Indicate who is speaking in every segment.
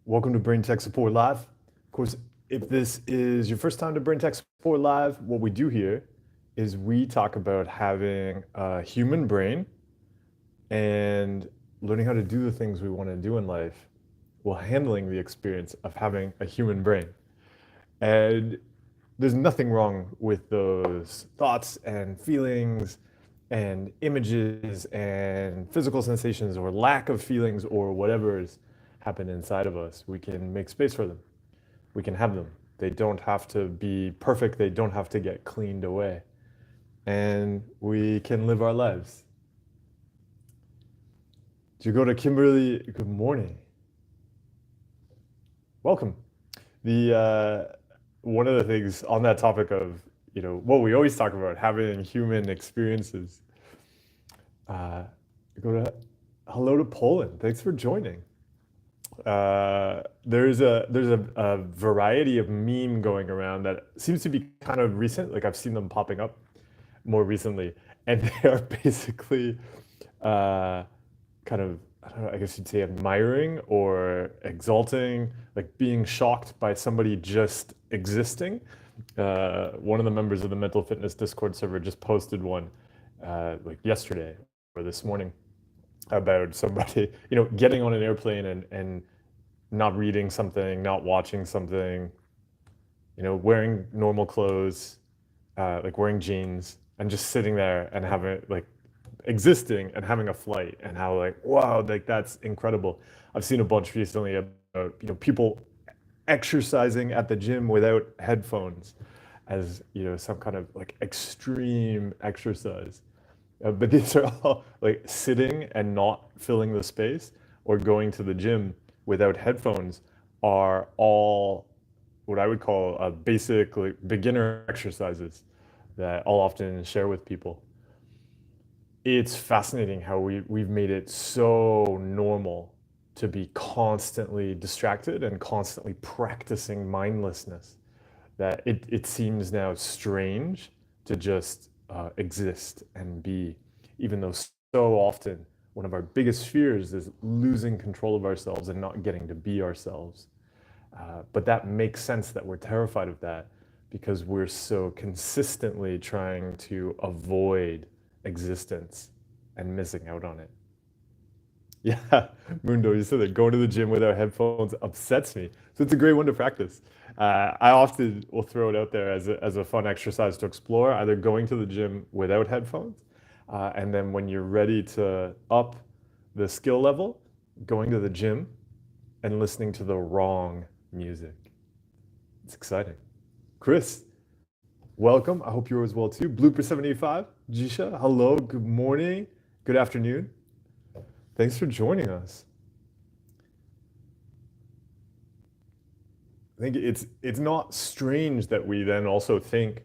Speaker 1: Welcome to Brain Tech Support Live. Of course, if this is your first time to Brain Tech Support Live, what we do here is we talk about having a human brain and learning how to do the things we want to do in life while handling the experience of having a human brain. And there's nothing wrong with those thoughts and feelings and images and physical sensations or lack of feelings or whatever's happened inside of us. We can make space for them. We can have them. They don't have to be perfect. They don't have to get cleaned away. And we can live our lives. Do you go to Kimberly? Good morning. Welcome. The one of the things on that topic of what we always talk about, having human experiences. Go to hello to Poland. Thanks for joining. There's a variety of meme going around that seems to be kind of recent. Like I've seen them popping up more recently, and they are basically kind of, I don't know, I guess you'd say admiring or exalting, like being shocked by somebody just existing. One of the members of the Mental Fitness Discord server just posted one like yesterday or this morning about somebody, getting on an airplane and not reading something, not watching something, wearing normal clothes, like wearing jeans and just sitting there and having like existing and having a flight and how like, wow, like that's incredible. I've seen a bunch recently about, people exercising at the gym without headphones as, some kind of like extreme exercise. But these are all like sitting and not filling the space or going to the gym without headphones are all what I would call basic like beginner exercises that I'll often share with people. It's fascinating how we've made it so normal to be constantly distracted and constantly practicing mindlessness that it seems now strange to just exist and be, even though so often one of our biggest fears is losing control of ourselves and not getting to be ourselves. But that makes sense that we're terrified of that because we're so consistently trying to avoid existence and missing out on it. Yeah, Mundo, you said that going to the gym without headphones upsets me. So it's a great one to practice. I often will throw it out there as a fun exercise to explore, either going to the gym without headphones, and then when you're ready to up the skill level, going to the gym and listening to the wrong music. It's exciting. Chris, welcome. I hope you're as well too. Blooper 785, Jisha, hello, good morning, good afternoon. Thanks for joining us. I think it's not strange that we then also think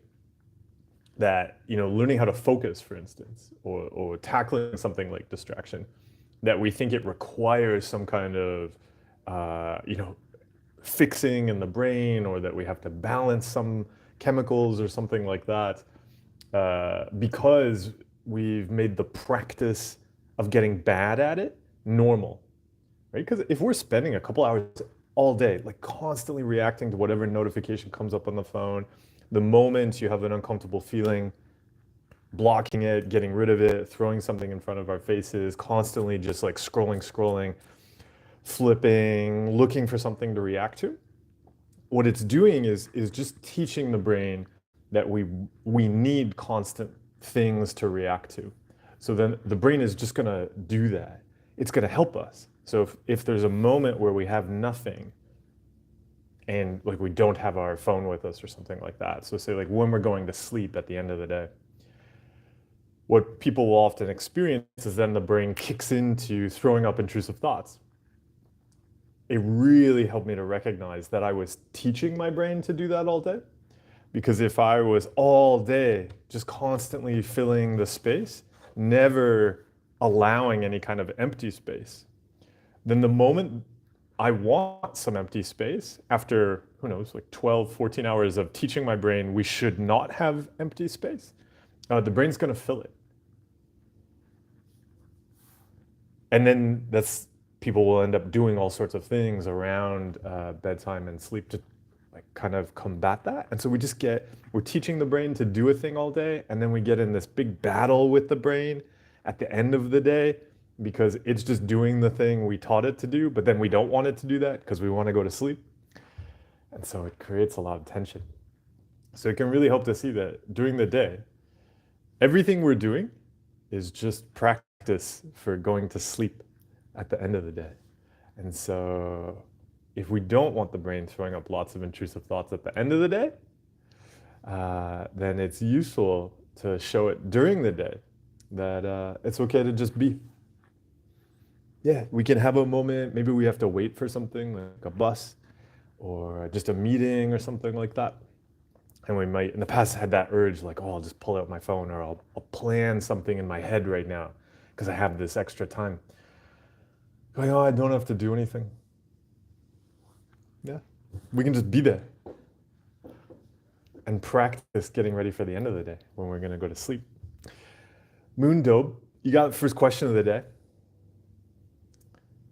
Speaker 1: that, learning how to focus, for instance, or tackling something like distraction, that we think it requires some kind of, fixing in the brain, or that we have to balance some chemicals or something like that, because we've made the practice of getting bad at it normal, right? Because if we're spending a couple hours all day, like constantly reacting to whatever notification comes up on the phone, the moment you have an uncomfortable feeling, blocking it, getting rid of it, throwing something in front of our faces, constantly just like scrolling, flipping, looking for something to react to. What it's doing is just teaching the brain that we need constant things to react to. So then the brain is just gonna do that. It's gonna help us. So if there's a moment where we have nothing and like we don't have our phone with us or something like that. So say like when we're going to sleep at the end of the day, what people will often experience is then the brain kicks into throwing up intrusive thoughts. It really helped me to recognize that I was teaching my brain to do that all day. Because if I was all day just constantly filling the space, never allowing any kind of empty space, then the moment I want some empty space, after, who knows, like 12, 14 hours of teaching my brain we should not have empty space, the brain's gonna fill it. And then that's people will end up doing all sorts of things around bedtime and sleep to like kind of combat that. And so we're teaching the brain to do a thing all day, and then we get in this big battle with the brain at the end of the day because it's just doing the thing we taught it to do, but then we don't want it to do that because we want to go to sleep. And so it creates a lot of tension. So it can really help to see that during the day, everything we're doing is just practice for going to sleep at the end of the day. And so if we don't want the brain throwing up lots of intrusive thoughts at the end of the day, then it's useful to show it during the day that it's okay to just be. Yeah, we can have a moment. Maybe we have to wait for something like a bus or just a meeting or something like that. And we might, in the past, had that urge like, oh, I'll just pull out my phone or I'll plan something in my head right now because I have this extra time. Going, oh, I don't have to do anything. Yeah, we can just be there and practice getting ready for the end of the day when we're going to go to sleep. Moon Dobe, you got the first question of the day.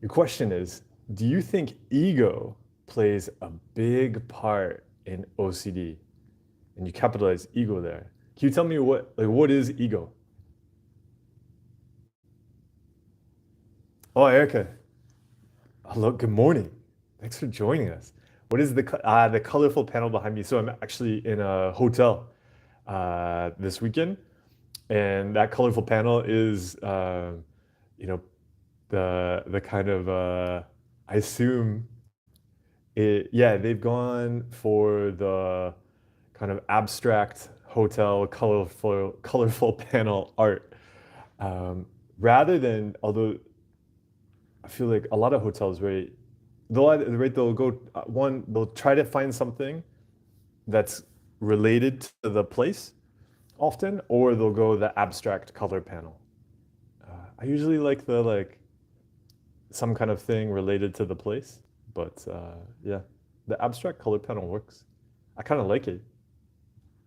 Speaker 1: Your question is, do you think ego plays a big part in OCD? And you capitalize ego there. Can you tell me what is ego? Oh, Erica. Hello, good morning. Thanks for joining us. What is the colorful panel behind me? So I'm actually in a hotel this weekend, and that colorful panel is, you know, the kind of I assume it. Yeah, they've gone for the kind of abstract hotel colorful panel art rather than, although I feel like a lot of hotels, right? They'll go one. They'll try to find something that's related to the place often, or they'll go the abstract color panel. I usually like the some kind of thing related to the place, but yeah, the abstract color panel works. I kind of like it.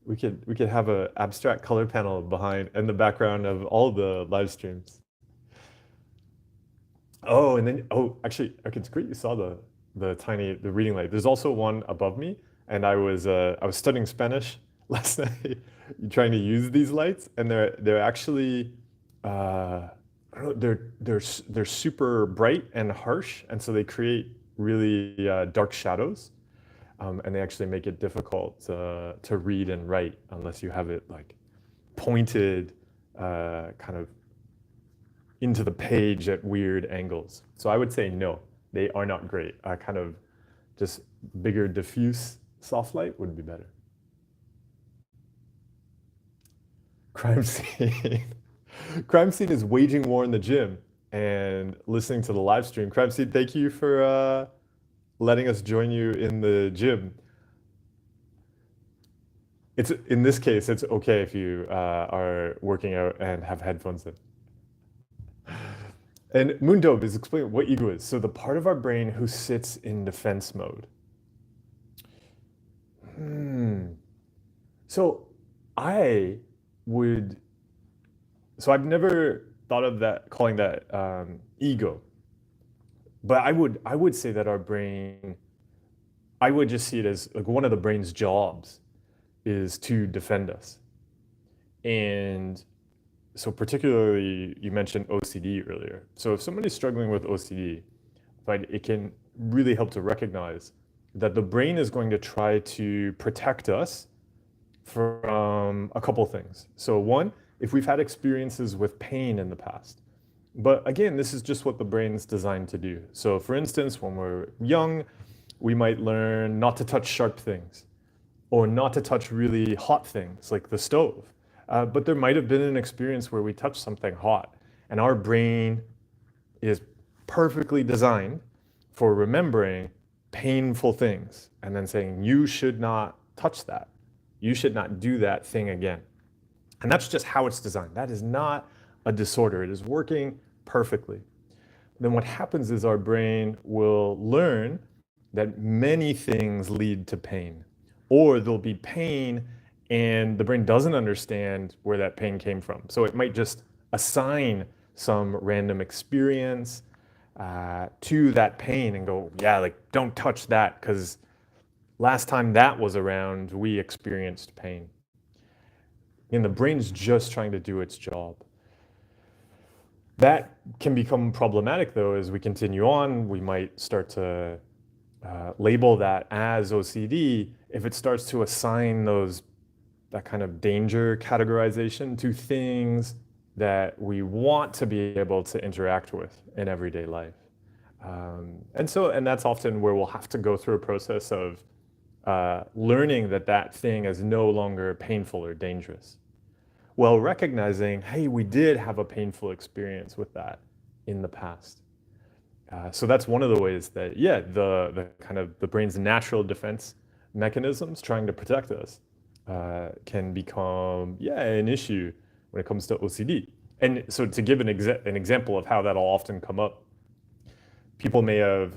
Speaker 1: We could have a abstract color panel behind in the background of all the live streams. Oh, and then actually, okay, it's great you saw the reading light. There's also one above me, and I was studying Spanish last night, trying to use these lights, and they're actually I don't know, they're super bright and harsh, and so they create really dark shadows, and they actually make it difficult to read and write unless you have it like pointed kind of into the page at weird angles. So I would say no, they are not great. Kind of just bigger diffuse soft light would be better. Crime scene. Crime scene is waging war in the gym and listening to the live stream. Crime scene, thank you for letting us join you in the gym. It's in this case, it's okay if you are working out and have headphones in. And Moondobe is explaining what ego is. So the part of our brain who sits in defense mode. So I would, so I've never thought of that, calling that ego. But I would say that our brain, I would just see it as like one of the brain's jobs is to defend us. And so particularly you mentioned OCD earlier. So if somebody's struggling with OCD, right, it can really help to recognize that the brain is going to try to protect us from a couple things. So one, if we've had experiences with pain in the past. But again, this is just what the brain's designed to do. So for instance, when we're young, we might learn not to touch sharp things or not to touch really hot things like the stove. But there might have been an experience where we touched something hot, and our brain is perfectly designed for remembering painful things and then saying, you should not touch that. You should not do that thing again. And that's just how it's designed. That is not a disorder. It is working perfectly. Then what happens is our brain will learn that many things lead to pain, or there'll be pain and the brain doesn't understand where that pain came from. So it might just assign some random experience to that pain and go, yeah, like don't touch that because last time that was around, we experienced pain. And the brain's just trying to do its job. That can become problematic though as we continue on. We might start to label that as OCD if it starts to assign that kind of danger categorization to things that we want to be able to interact with in everyday life. And that's often where we'll have to go through a process of learning that thing is no longer painful or dangerous. While recognizing, hey, we did have a painful experience with that in the past. So that's one of the ways that, yeah, the kind of the brain's natural defense mechanisms trying to protect us can become, yeah, an issue when it comes to OCD. And so to give an example of how that'll often come up, people may have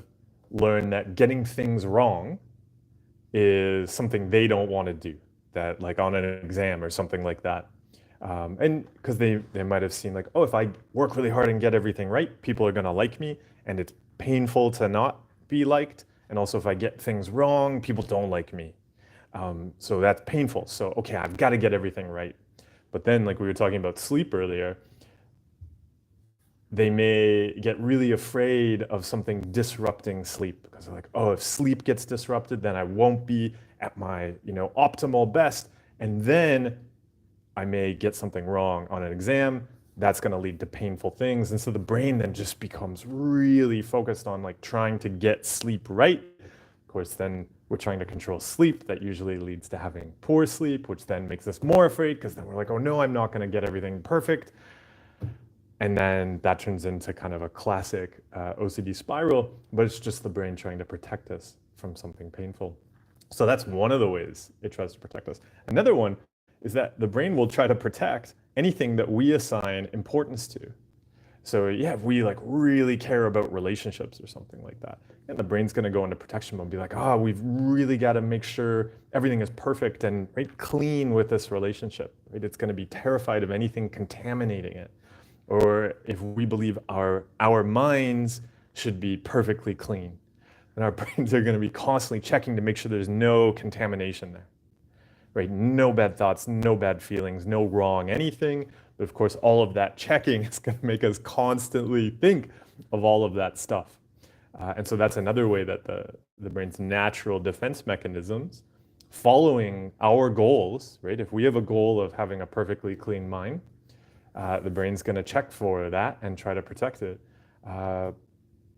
Speaker 1: learned that getting things wrong is something they don't want to do, that like on an exam or something like that. And because they might have seen like, oh, if I work really hard and get everything right, people are going to like me, and it's painful to not be liked. And also if I get things wrong, people don't like me. So that's painful. So, okay, I've got to get everything right. But then like we were talking about sleep earlier, they may get really afraid of something disrupting sleep because they're like, oh, if sleep gets disrupted, then I won't be at my, optimal best. And then I may get something wrong on an exam. That's going to lead to painful things. And so the brain then just becomes really focused on like trying to get sleep right. Of course, then we're trying to control sleep. That usually leads to having poor sleep, which then makes us more afraid because then we're like, oh no, I'm not going to get everything perfect. And then that turns into kind of a classic OCD spiral, but it's just the brain trying to protect us from something painful. So that's one of the ways it tries to protect us. Another one is that the brain will try to protect anything that we assign importance to. So yeah, if we like really care about relationships or something like that, and the brain's going to go into protection mode and be like, we've really got to make sure everything is perfect and right clean with this relationship. Right? It's going to be terrified of anything contaminating it. Or if we believe our minds should be perfectly clean, then our brains are going to be constantly checking to make sure there's no contamination there. Right? No bad thoughts, no bad feelings, no wrong anything. But of course, all of that checking is going to make us constantly think of all of that stuff. And so that's another way that the brain's natural defense mechanisms, following our goals, right? If we have a goal of having a perfectly clean mind, the brain's going to check for that and try to protect it.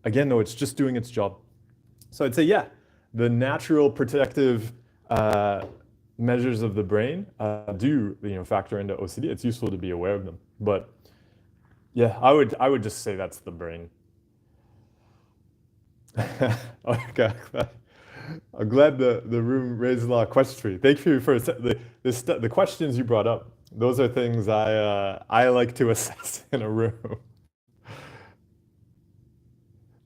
Speaker 1: Again, though, it's just doing its job. So I'd say, yeah, the natural protective measures of the brain do factor into OCD. It's useful to be aware of them. But yeah, I would just say that's the brain. Okay. I'm glad the room raised a lot of questions for you. Thank you for the questions you brought up. Those are things I like to assess in a room.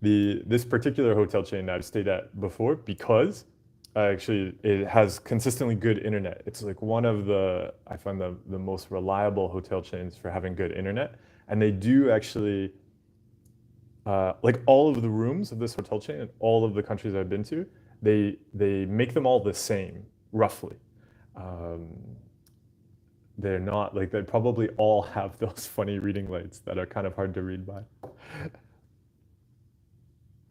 Speaker 1: This particular hotel chain I've stayed at before, because actually it has consistently good internet. It's like one of I find the most reliable hotel chains for having good internet. And they do actually, like all of the rooms of this hotel chain in all of the countries I've been to, they make them all the same, roughly. They're not, like they probably all have those funny reading lights that are kind of hard to read by.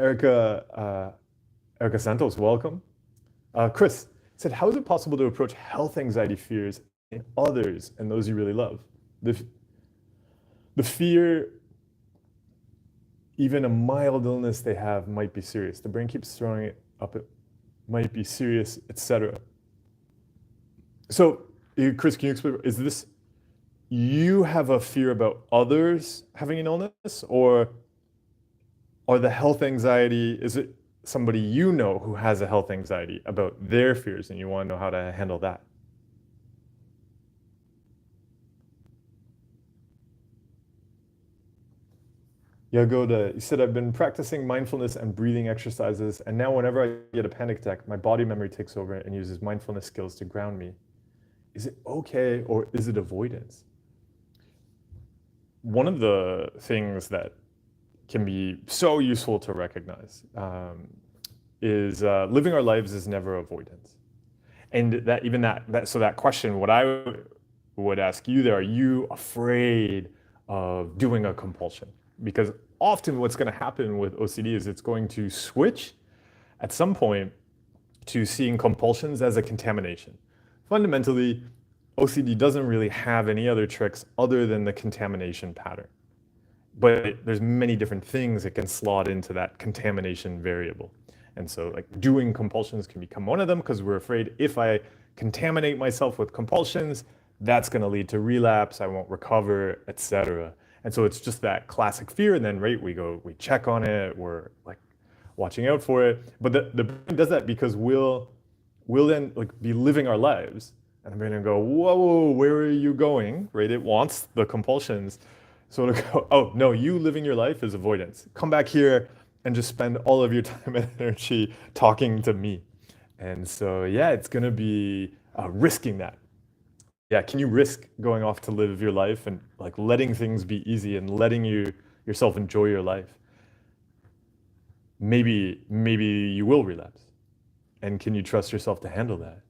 Speaker 1: Erica Santos, welcome. Chris said, how is it possible to approach health anxiety fears in others and those you really love? The fear, even a mild illness they have might be serious. The brain keeps throwing it up, it might be serious, etc. So, Chris, can you explain, is this, you have a fear about others having an illness, or the health anxiety, is it somebody you know who has a health anxiety about their fears and you want to know how to handle that? Yagoda, you said, I've been practicing mindfulness and breathing exercises, and now whenever I get a panic attack, my body memory takes over and uses mindfulness skills to ground me. Is it okay, or is it avoidance? One of the things that can be so useful to recognize is living our lives is never avoidance. And that even that so that question, what I would ask you there, are you afraid of doing a compulsion? Because often what's going to happen with OCD is it's going to switch at some point to seeing compulsions as a contamination. Fundamentally, OCD doesn't really have any other tricks other than the contamination pattern. But there's many different things that can slot into that contamination variable. And so like doing compulsions can become one of them because we're afraid if I contaminate myself with compulsions, that's going to lead to relapse, I won't recover, etc. And so it's just that classic fear. And then we check on it, we're like watching out for it. But the brain does that because we'll then like be living our lives and the brain will go, whoa, where are you going? Right? It wants the compulsions. So it'll go, oh no, you living your life is avoidance. Come back here and just spend all of your time and energy talking to me. And so yeah, it's gonna be risking that. Yeah, can you risk going off to live your life and like letting things be easy and letting yourself enjoy your life? Maybe you will relapse. And can you trust yourself to handle that?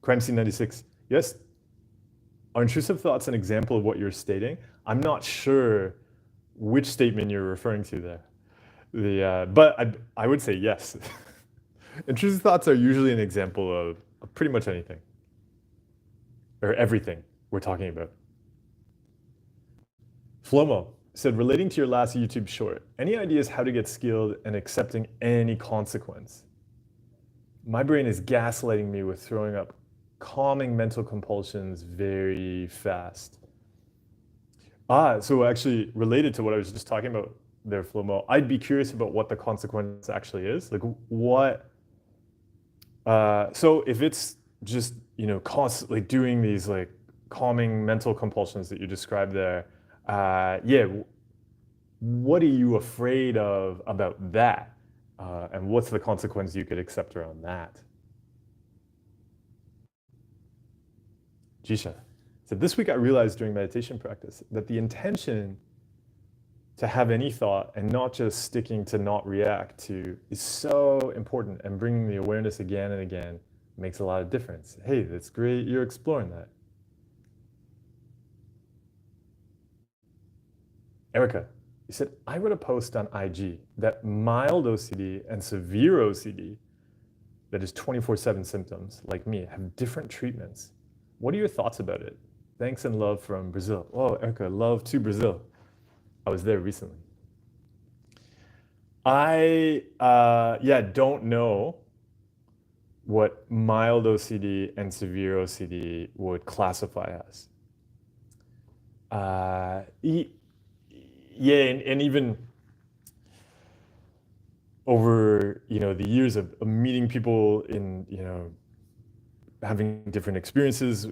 Speaker 1: Crime Scene 96. Yes. Are intrusive thoughts an example of what you're stating? I'm not sure which statement you're referring to there. But I would say yes. Intrusive thoughts are usually an example of pretty much anything or everything we're talking about. Flomo said, relating to your last YouTube short, any ideas how to get skilled and accepting any consequence? My brain is gaslighting me with throwing up calming mental compulsions very fast. So actually related to what I was just talking about there, Flomo, I'd be curious about what the consequence actually is. Like what, so if it's just, constantly doing these like calming mental compulsions that you described there, yeah, what are you afraid of about that? And what's the consequence you could accept around that? Jisha said, this week I realized during meditation practice that the intention to have any thought and not just sticking to not react to is so important, and bringing the awareness again and again makes a lot of difference. Hey, that's great. You're exploring that. Erica, you said, I wrote a post on IG that mild OCD and severe OCD, that is 24/7 symptoms, like me, have different treatments. What are your thoughts about it? Thanks and love from Brazil. Oh, Erica, love to Brazil. I was there recently. I don't know what mild OCD and severe OCD would classify as. Yeah, and even over the years of meeting people in having different experiences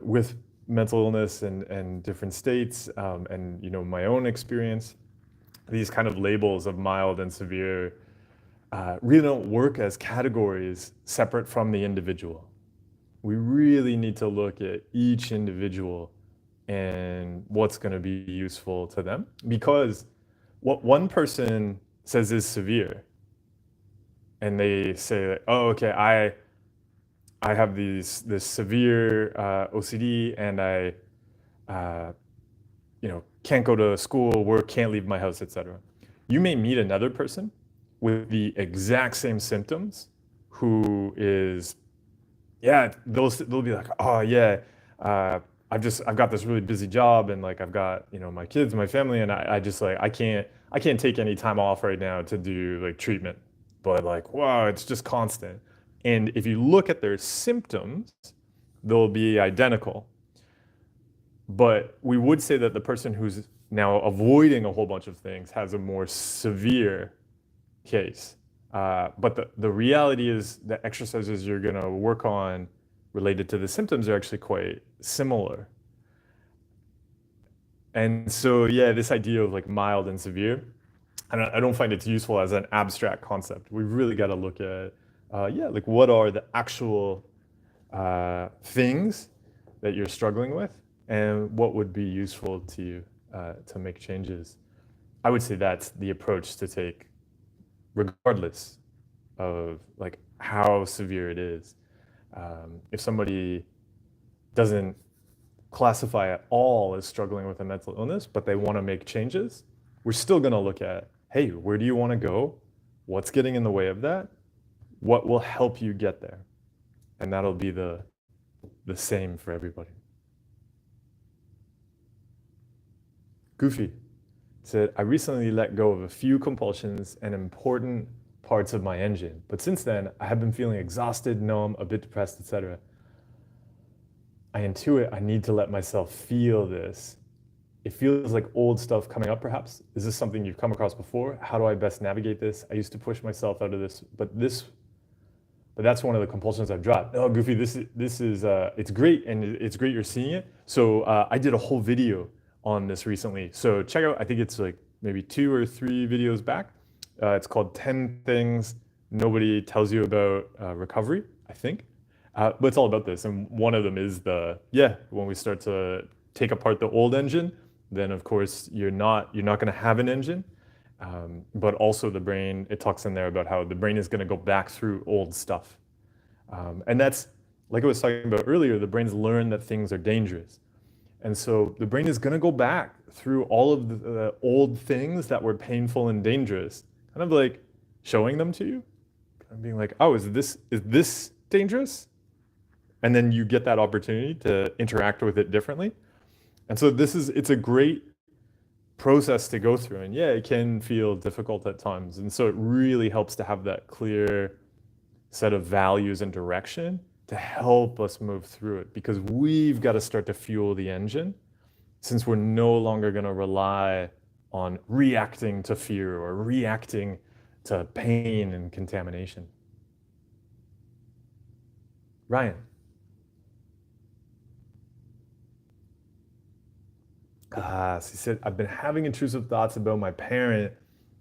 Speaker 1: with mental illness and different states, and my own experience, these kind of labels of mild and severe really don't work as categories separate from the individual. We really need to look at each individual and what's going to be useful to them, because what one person says is severe, and they say, oh, okay, I have this severe OCD, and I can't go to school, work, can't leave my house, etc. You may meet another person with the exact same symptoms who is, yeah, they'll be like, oh yeah, I've got this really busy job, and like I've got my kids, my family, and I just like I can't take any time off right now to do like treatment. But like, wow, it's just constant. And if you look at their symptoms, they'll be identical. But we would say that the person who's now avoiding a whole bunch of things has a more severe case. But the reality is the exercises you're going to work on related to the symptoms are actually quite similar. And so, yeah, this idea of like mild and severe, I don't find it useful as an abstract concept. We've really got to look at, like what are the actual things that you're struggling with and what would be useful to you to make changes. I would say that's the approach to take regardless of like how severe it is. If somebody doesn't classify at all as struggling with a mental illness, but they want to make changes, we're still going to look at, hey, where do you want to go? What's getting in the way of that? What will help you get there? And that'll be the same for everybody. Goofy said, I recently let go of a few compulsions and important parts of my engine, but since then I have been feeling exhausted, numb, a bit depressed, etc. I intuit I need to let myself feel this. It feels like old stuff coming up, perhaps. Is this something you've come across before? How do I best navigate this? I used to push myself out of this, but that's one of the compulsions I've dropped. Oh, Goofy, this is it's great, and it's great you're seeing it. So I did a whole video on this recently. So check out, I think it's like maybe 2 or 3 videos back. It's called 10 Things Nobody Tells You About Recovery, I think. But it's all about this. And one of them is when we start to take apart the old engine, then of course you're not gonna have an engine. But also the brain, it talks in there about how the brain is gonna go back through old stuff. And that's, like I was talking about earlier, the brain's learned that things are dangerous. And so the brain is gonna go back through all of the old things that were painful and dangerous, kind of like showing them to you, kind of being like, oh, is this dangerous? And then you get that opportunity to interact with it differently. And so it's a great process to go through. And yeah, it can feel difficult at times. And so it really helps to have that clear set of values and direction to help us move through it, because we've got to start to fuel the engine, since we're no longer going to rely on reacting to fear or reacting to pain and contamination. Ryan. So he said, I've been having intrusive thoughts about my parent.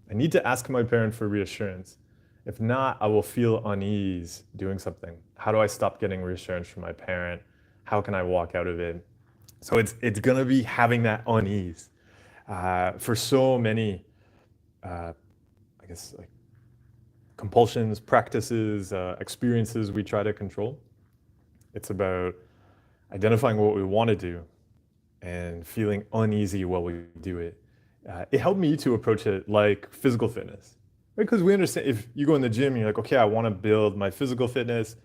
Speaker 1: I need to ask my parent for reassurance. If not, I will feel unease doing something. How do I stop getting reassurance from my parent? How can I walk out of it? So it's gonna be having that unease. For so many, I guess, like compulsions, practices, experiences we try to control, it's about identifying what we want to do and feeling uneasy while we do it. It helped me to approach it like physical fitness, right? Because we understand, if you go in the gym and you're like, okay, I want to build my physical fitness,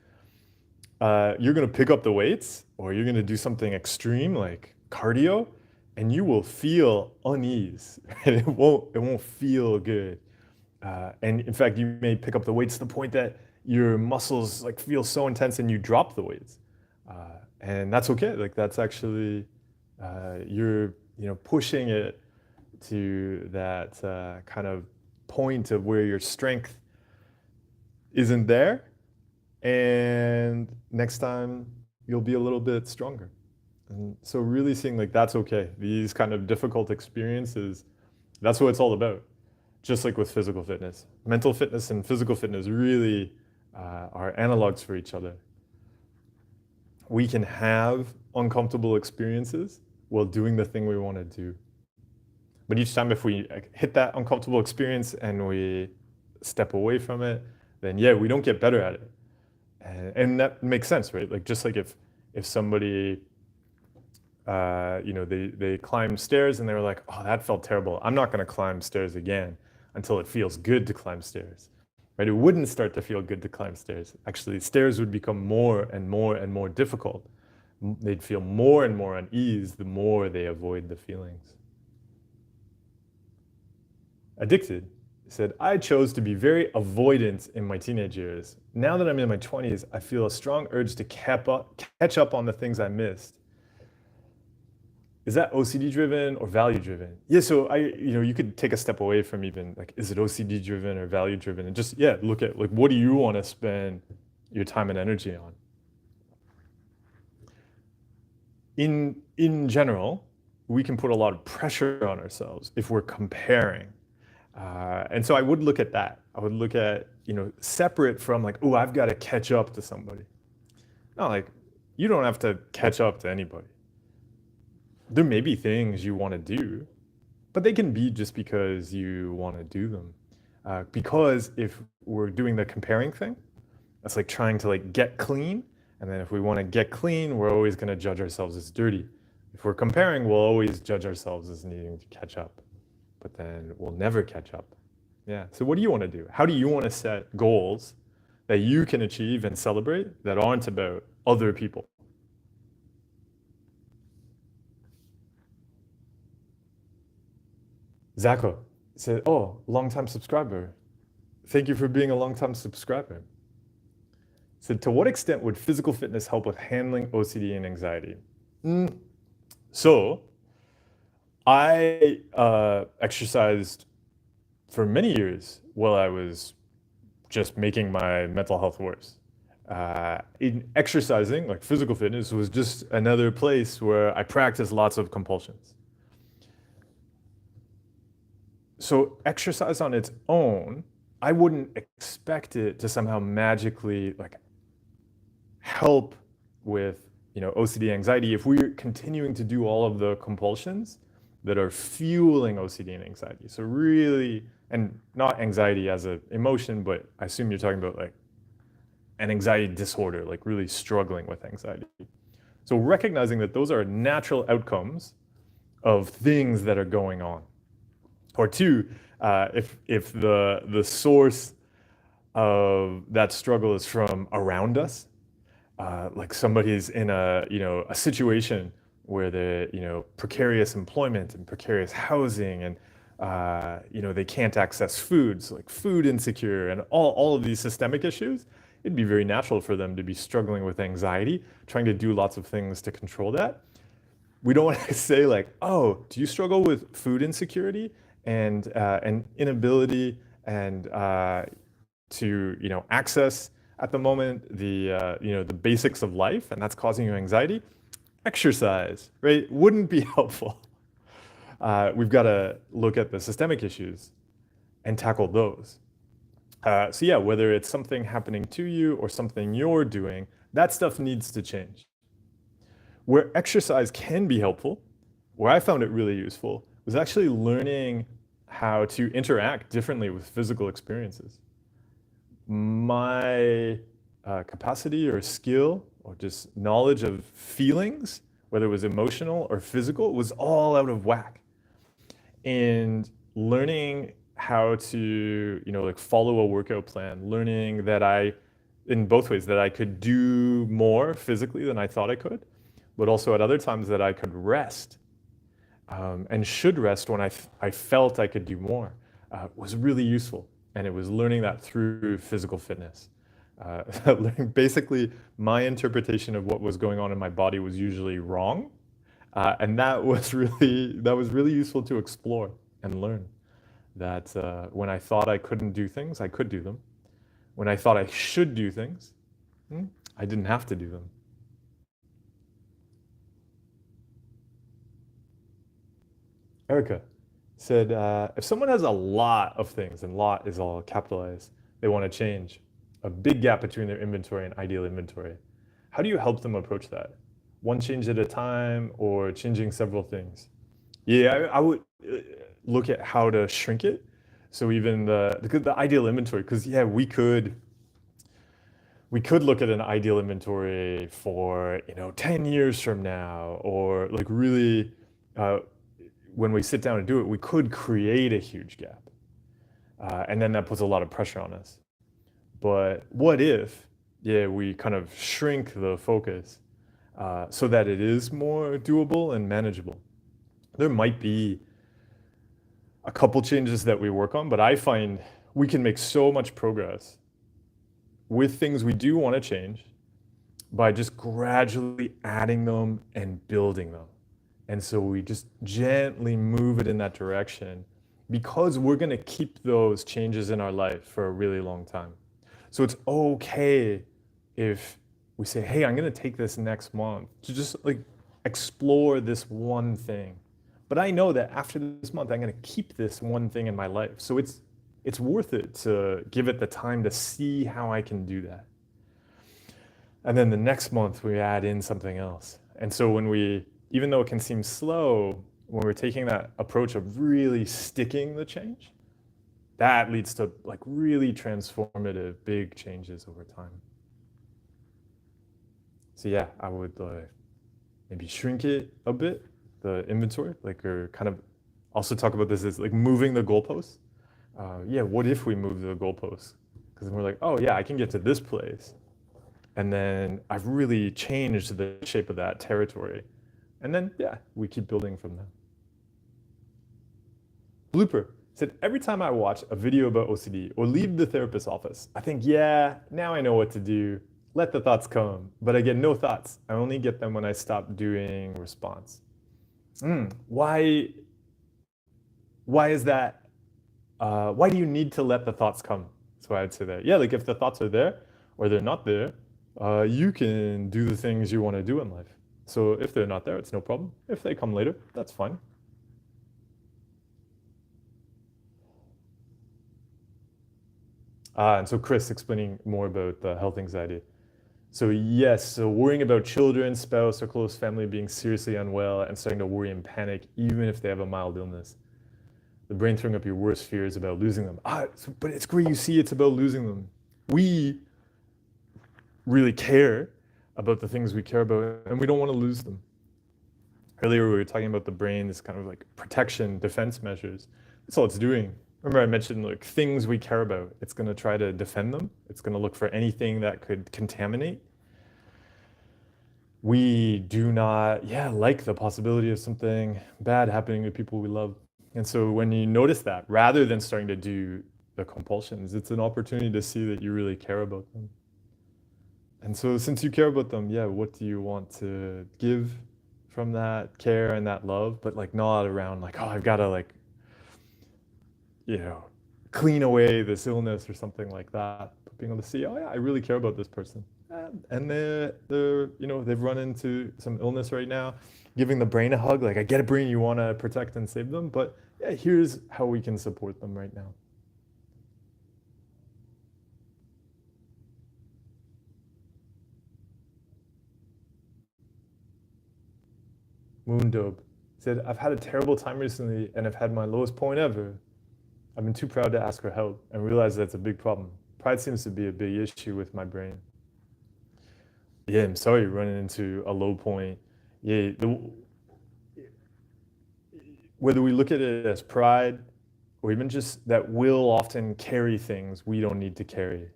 Speaker 1: you're going to pick up the weights or you're going to do something extreme like cardio, and you will feel unease. Right? It won't feel good. And in fact, you may pick up the weights to the point that your muscles like feel so intense and you drop the weights. And that's okay. Like that's actually, you're pushing it to that kind of point of where your strength isn't there, and next time you'll be a little bit stronger. And so really seeing like that's okay. These kind of difficult experiences, that's what it's all about. Just like with physical fitness, mental fitness and physical fitness really are analogs for each other. We can have uncomfortable experiences while doing the thing we want to do. But each time if we hit that uncomfortable experience and we step away from it, then yeah, we don't get better at it. And that makes sense, right? Like just like if somebody, they climbed stairs and they were like, oh, that felt terrible. I'm not going to climb stairs again until it feels good to climb stairs, right? It wouldn't start to feel good to climb stairs. Actually, stairs would become more and more and more difficult. They'd feel more and more unease the more they avoid the feelings. Addicted said, I chose to be very avoidant in my teenage years. Now that I'm in my 20s, I feel a strong urge to catch up on the things I missed. Is that OCD driven or value driven? Yeah, so you could take a step away from even like, is it OCD driven or value driven? And just, look at like, what do you want to spend your time and energy on? In general, we can put a lot of pressure on ourselves if we're comparing. And so I would look at that. I would look at, separate from like, oh, I've got to catch up to somebody. No, like, you don't have to catch up to anybody. There may be things you want to do, but they can be just because you want to do them. Because if we're doing the comparing thing, that's like trying to like get clean. And then if we want to get clean, we're always going to judge ourselves as dirty. If we're comparing, we'll always judge ourselves as needing to catch up, but then we'll never catch up. Yeah. So what do you want to do? How do you want to set goals that you can achieve and celebrate that aren't about other people? Zako said, "Oh, long-time subscriber. Thank you for being a long-time subscriber." Said, "To what extent would physical fitness help with handling OCD and anxiety?" So I exercised for many years while I was just making my mental health worse. In exercising, like physical fitness, was just another place where I practiced lots of compulsions. So exercise on its own, I wouldn't expect it to somehow magically like help with OCD anxiety if we're continuing to do all of the compulsions that are fueling OCD and anxiety. So really, and not anxiety as an emotion, but I assume you're talking about like an anxiety disorder, like really struggling with anxiety. So recognizing that those are natural outcomes of things that are going on. Or two, if the source of that struggle is from around us, like somebody's in a situation where they're precarious employment and precarious housing, and they can't access food, so like food insecure and all of these systemic issues, it'd be very natural for them to be struggling with anxiety, trying to do lots of things to control that. We don't want to say like, oh, do you struggle with food insecurity and inability and to access at the moment the basics of life, and that's causing you anxiety? Exercise, right, wouldn't be helpful. We've got to look at the systemic issues and tackle those. So yeah, whether it's something happening to you or something you're doing, that stuff needs to change. Where exercise can be helpful, where I found it really useful, was actually learning how to interact differently with physical experiences. My capacity or skill or just knowledge of feelings, whether it was emotional or physical, was all out of whack. And learning how to, like follow a workout plan, learning that in both ways, that I could do more physically than I thought I could, but also at other times that I could rest and should rest when I felt I could do more, was really useful. And it was learning that through physical fitness. Basically, my interpretation of what was going on in my body was usually wrong, and that was really useful to explore and learn. That when I thought I couldn't do things, I could do them. When I thought I should do things, I didn't have to do them. Erica said, if someone has a lot of things, and lot is all capitalized, they want to change, a big gap between their inventory and ideal inventory, how do you help them approach that? One change at a time or changing several things? Yeah, I would look at how to shrink it. So even the ideal inventory, because yeah, we could look at an ideal inventory for 10 years from now, or like really when we sit down and do it, we could create a huge gap. And then that puts a lot of pressure on us. But what if, yeah, we kind of shrink the focus so that it is more doable and manageable? There might be a couple changes that we work on, but I find we can make so much progress with things we do want to change by just gradually adding them and building them. And so we just gently move it in that direction, because we're going to keep those changes in our life for a really long time. So it's okay if we say, hey, I'm going to take this next month to just like explore this one thing. But I know that after this month, I'm going to keep this one thing in my life. So it's worth it to give it the time to see how I can do that. And then the next month we add in something else. And so when we, even though it can seem slow, when we're taking that approach of really sticking the change, that leads to like really transformative big changes over time. So yeah, I would maybe shrink it a bit, the inventory, like, or kind of also talk about this as like moving the goalposts. Yeah, what if we move the goalposts? Because then we're like, oh yeah, I can get to this place. And then I've really changed the shape of that territory. And then, yeah, we keep building from there. Blooper said, every time I watch a video about OCD or leave the therapist's office, I think, yeah, now I know what to do. Let the thoughts come. But I get no thoughts. I only get them when I stop doing response. Why is that? Why do you need to let the thoughts come? So I'd say that. Yeah, like if the thoughts are there or they're not there, you can do the things you want to do in life. So if they're not there, it's no problem. If they come later, that's fine. And so Chris explaining more about the health anxiety. So yes, so worrying about children, spouse, or close family being seriously unwell and starting to worry and panic, even if they have a mild illness. The brain throwing up your worst fears about losing them. But it's great you see it's about losing them. We really care about the things we care about, and we don't want to lose them. Earlier we were talking about the brain, this kind of like protection, defense measures. That's all it's doing. Remember I mentioned like things we care about. It's going to try to defend them. It's going to look for anything that could contaminate. We do not, like the possibility of something bad happening to people we love. And so when you notice that, rather than starting to do the compulsions, it's an opportunity to see that you really care about them. And so since you care about them, what do you want to give from that care and that love? But like not around like, oh, I've got to like, clean away this illness or something like that. But being able to see, oh yeah, I really care about this person. And they've run into some illness right now. Giving the brain a hug, like I get a brain, you want to protect and save them, but yeah, here's how we can support them right now. Moondobe said, I've had a terrible time recently and I've had my lowest point ever. I've been too proud to ask for help and realize that's a big problem. Pride seems to be a big issue with my brain. Yeah, I'm sorry you're running into a low point. Yeah, whether we look at it as pride or even just that we'll often carry things we don't need to carry.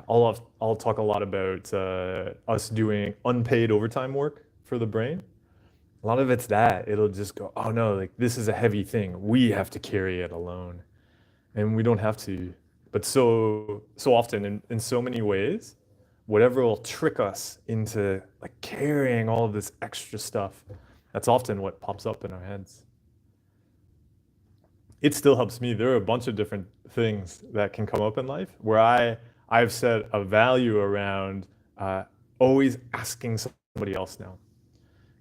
Speaker 1: I'll talk a lot about us doing unpaid overtime work for the brain. A lot of it's that. It'll just go, oh no, like this is a heavy thing. We have to carry it alone. And we don't have to. But so often in so many ways, whatever will trick us into like carrying all of this extra stuff, that's often what pops up in our heads. It still helps me. There are a bunch of different things that can come up in life where I've set a value around always asking somebody else now.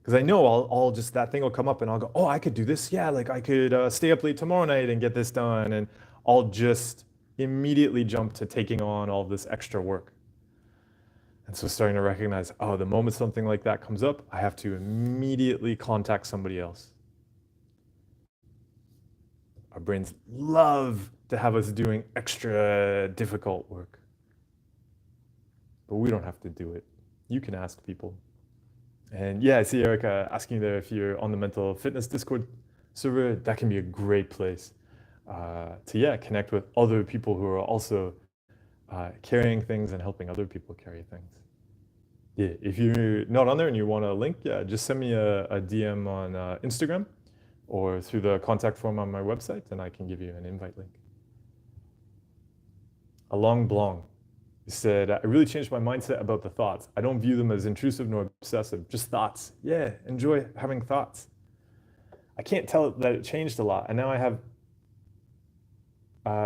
Speaker 1: Because I know I'll just, that thing will come up and I'll go, oh, I could do this. Yeah, like I could stay up late tomorrow night and get this done. And I'll just immediately jump to taking on all this extra work. And so starting to recognize, oh, the moment something like that comes up, I have to immediately contact somebody else. Our brains love to have us doing extra difficult work. But we don't have to do it. You can ask people. And yeah, I see Erica asking there if you're on the mental fitness Discord server. That can be a great place to connect with other people who are also carrying things and helping other people carry things. Yeah, if you're not on there and you want a link, just send me a DM on Instagram or through the contact form on my website, and I can give you an invite link. Along Blong. He said, I really changed my mindset about the thoughts. I don't view them as intrusive nor obsessive, just thoughts. Yeah, enjoy having thoughts. I can't tell that it changed a lot. And now I have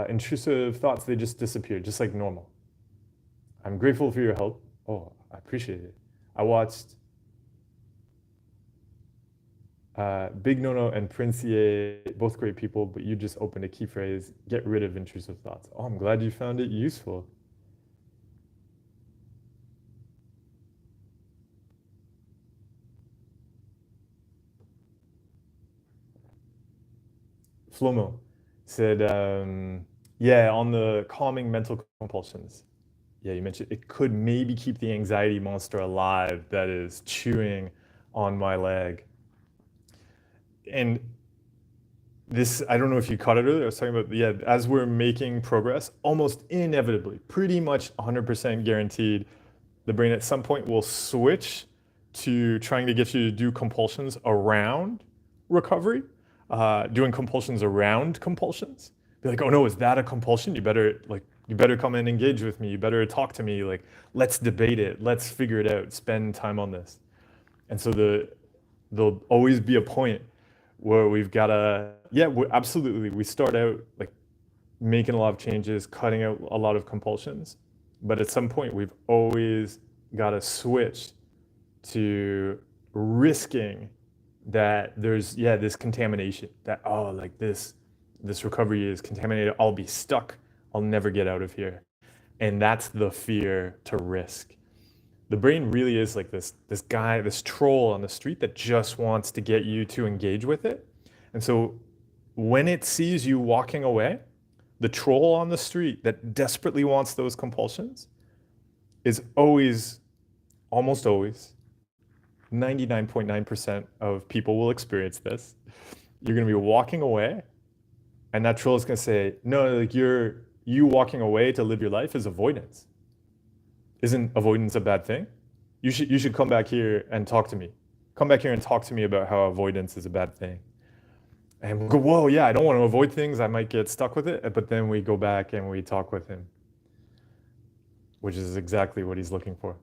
Speaker 1: intrusive thoughts, they just disappear, just like normal. I'm grateful for your help. Oh, I appreciate it. I watched Big Nono and Princier, both great people, but you just opened a key phrase, get rid of intrusive thoughts. Oh, I'm glad you found it useful. Flomo said, yeah, on the calming mental compulsions. Yeah, you mentioned it could maybe keep the anxiety monster alive that is chewing on my leg. And this, I don't know if you caught it earlier, I was talking about, yeah, as we're making progress, almost inevitably, pretty much 100% guaranteed, the brain at some point will switch to trying to get you to do compulsions around recovery, doing compulsions around compulsions. Be like, oh no, is that a compulsion? You better come and engage with me. You better talk to me. Like, let's debate it. Let's figure it out. Spend time on this. And so there'll always be a point where we've got to, yeah, absolutely. We start out like making a lot of changes, cutting out a lot of compulsions. But at some point, we've always got to switch to risking that there's, yeah, this contamination that, oh, like this recovery is contaminated. I'll be stuck. I'll never get out of here. And that's the fear to risk. The brain really is like this guy, this troll on the street that just wants to get you to engage with it. And so when it sees you walking away, the troll on the street that desperately wants those compulsions is always, almost always, 99.9% of people will experience this. You're going to be walking away, and that troll is going to say, no, like you walking away to live your life is avoidance. Isn't avoidance a bad thing? You should come back here and talk to me. Come back here and talk to me about how avoidance is a bad thing. And we'll go, whoa, yeah, I don't want to avoid things. I might get stuck with it. But then we go back and we talk with him, which is exactly what he's looking for.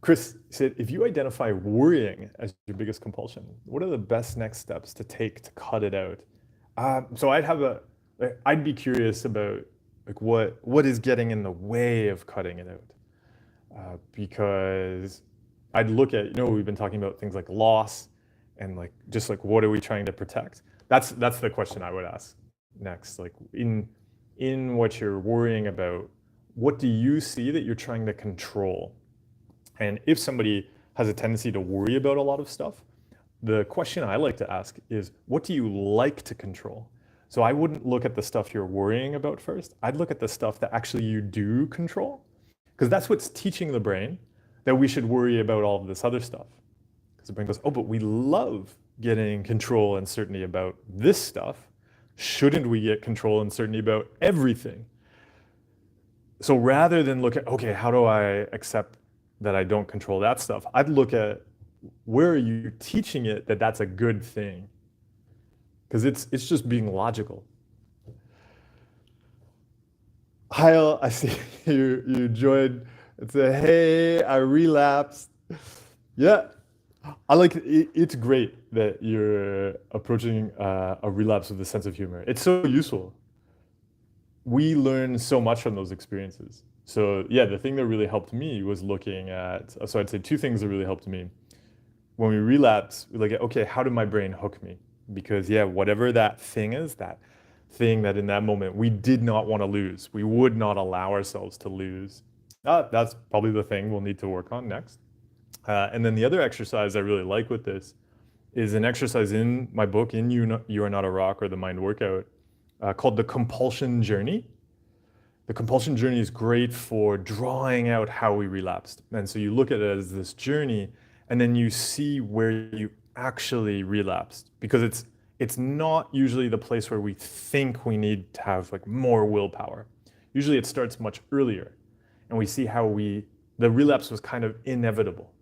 Speaker 1: Chris said, if you identify worrying as your biggest compulsion, what are the best next steps to take to cut it out? So I'd be curious about like what is getting in the way of cutting it out, because I'd look at, we've been talking about things like loss and like just like what are we trying to protect? That's the question I would ask next. Like in what you're worrying about, what do you see that you're trying to control? And if somebody has a tendency to worry about a lot of stuff, the question I like to ask is, what do you like to control? So I wouldn't look at the stuff you're worrying about first. I'd look at the stuff that actually you do control, because that's what's teaching the brain that we should worry about all of this other stuff. Because the brain goes, oh, but we love getting control and certainty about this stuff. Shouldn't we get control and certainty about everything? So rather than look at, okay, how do I accept that I don't control that stuff, I'd look at where are you teaching it that that's a good thing? Because it's just being logical. Heil, I see you joined. It's a hey, I relapsed. Yeah, I like it. It's great that you're approaching a relapse with a sense of humor. It's so useful. We learn so much from those experiences. So yeah, the thing that really helped me was looking at, so I'd say two things that really helped me. When we relapse, we look at, okay, how did my brain hook me? Because yeah, whatever that thing is, that thing that in that moment we did not want to lose, we would not allow ourselves to lose. That's probably the thing we'll need to work on next. And then the other exercise I really like with this is an exercise in my book, in You Are Not a Rock, or the Mind Workout, called the compulsion journey. The compulsion journey is great for drawing out how we relapsed. And so you look at it as this journey, and then you see where you actually relapsed, because it's not usually the place where we think we need to have like more willpower. Usually it starts much earlier, and we see how the relapse was kind of inevitable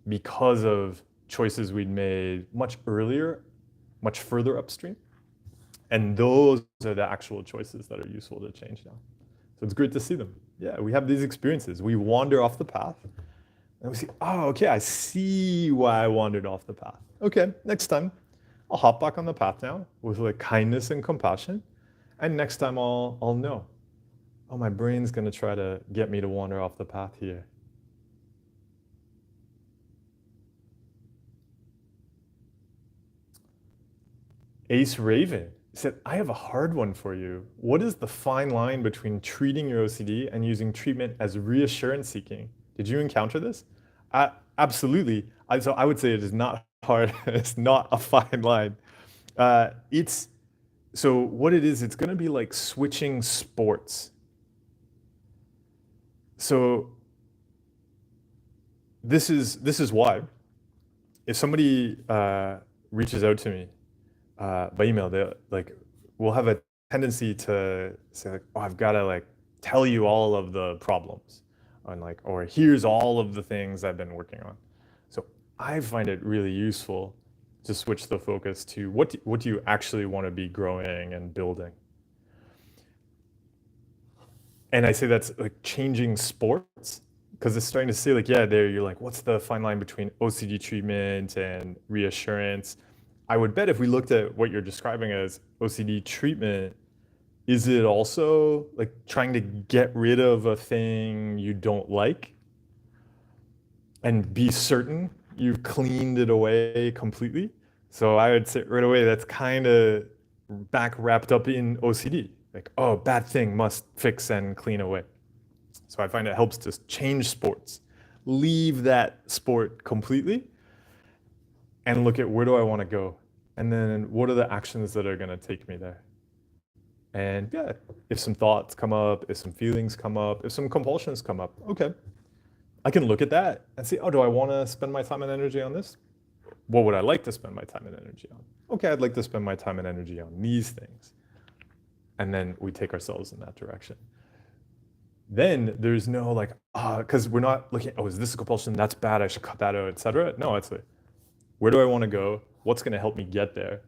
Speaker 1: because of choices we'd made much earlier, much further upstream. And those are the actual choices that are useful to change now. So it's great to see them. Yeah, we have these experiences. We wander off the path, and we see, oh, okay, I see why I wandered off the path. Okay, next time, I'll hop back on the path now with like kindness and compassion. And next time I'll know, oh, my brain's gonna try to get me to wander off the path here. Ace Raven said, I have a hard one for you. What is the fine line between treating your OCD and using treatment as reassurance seeking? Did you encounter this? Absolutely. So I would say it is not hard. It's not a fine line. It's so what it is, it's going to be like switching sports. So this is why if somebody reaches out to me by email, they like will have a tendency to say like, oh, I've got to like tell you all of the problems, and like, or here's all of the things I've been working on. So I find it really useful to switch the focus to what do you actually want to be growing and building. And I say that's like changing sports, because it's starting to say like, yeah, there you're like, what's the fine line between OCD treatment and reassurance? I would bet if we looked at what you're describing as OCD treatment, is it also like trying to get rid of a thing you don't like and be certain you've cleaned it away completely? So I would say right away, that's kind of back wrapped up in OCD. Like, oh, bad thing, must fix and clean away. So I find it helps to change sports, leave that sport completely, and look at where do I want to go? And then what are the actions that are going to take me there? And yeah, if some thoughts come up, if some feelings come up, if some compulsions come up, okay, I can look at that and see, oh, do I want to spend my time and energy on this? What would I like to spend my time and energy on? Okay, I'd like to spend my time and energy on these things. And then we take ourselves in that direction. Then there's no like, because we're not looking, oh, is this a compulsion? That's bad, I should cut that out, etc. No, it's like, where do I want to go? What's going to help me get there?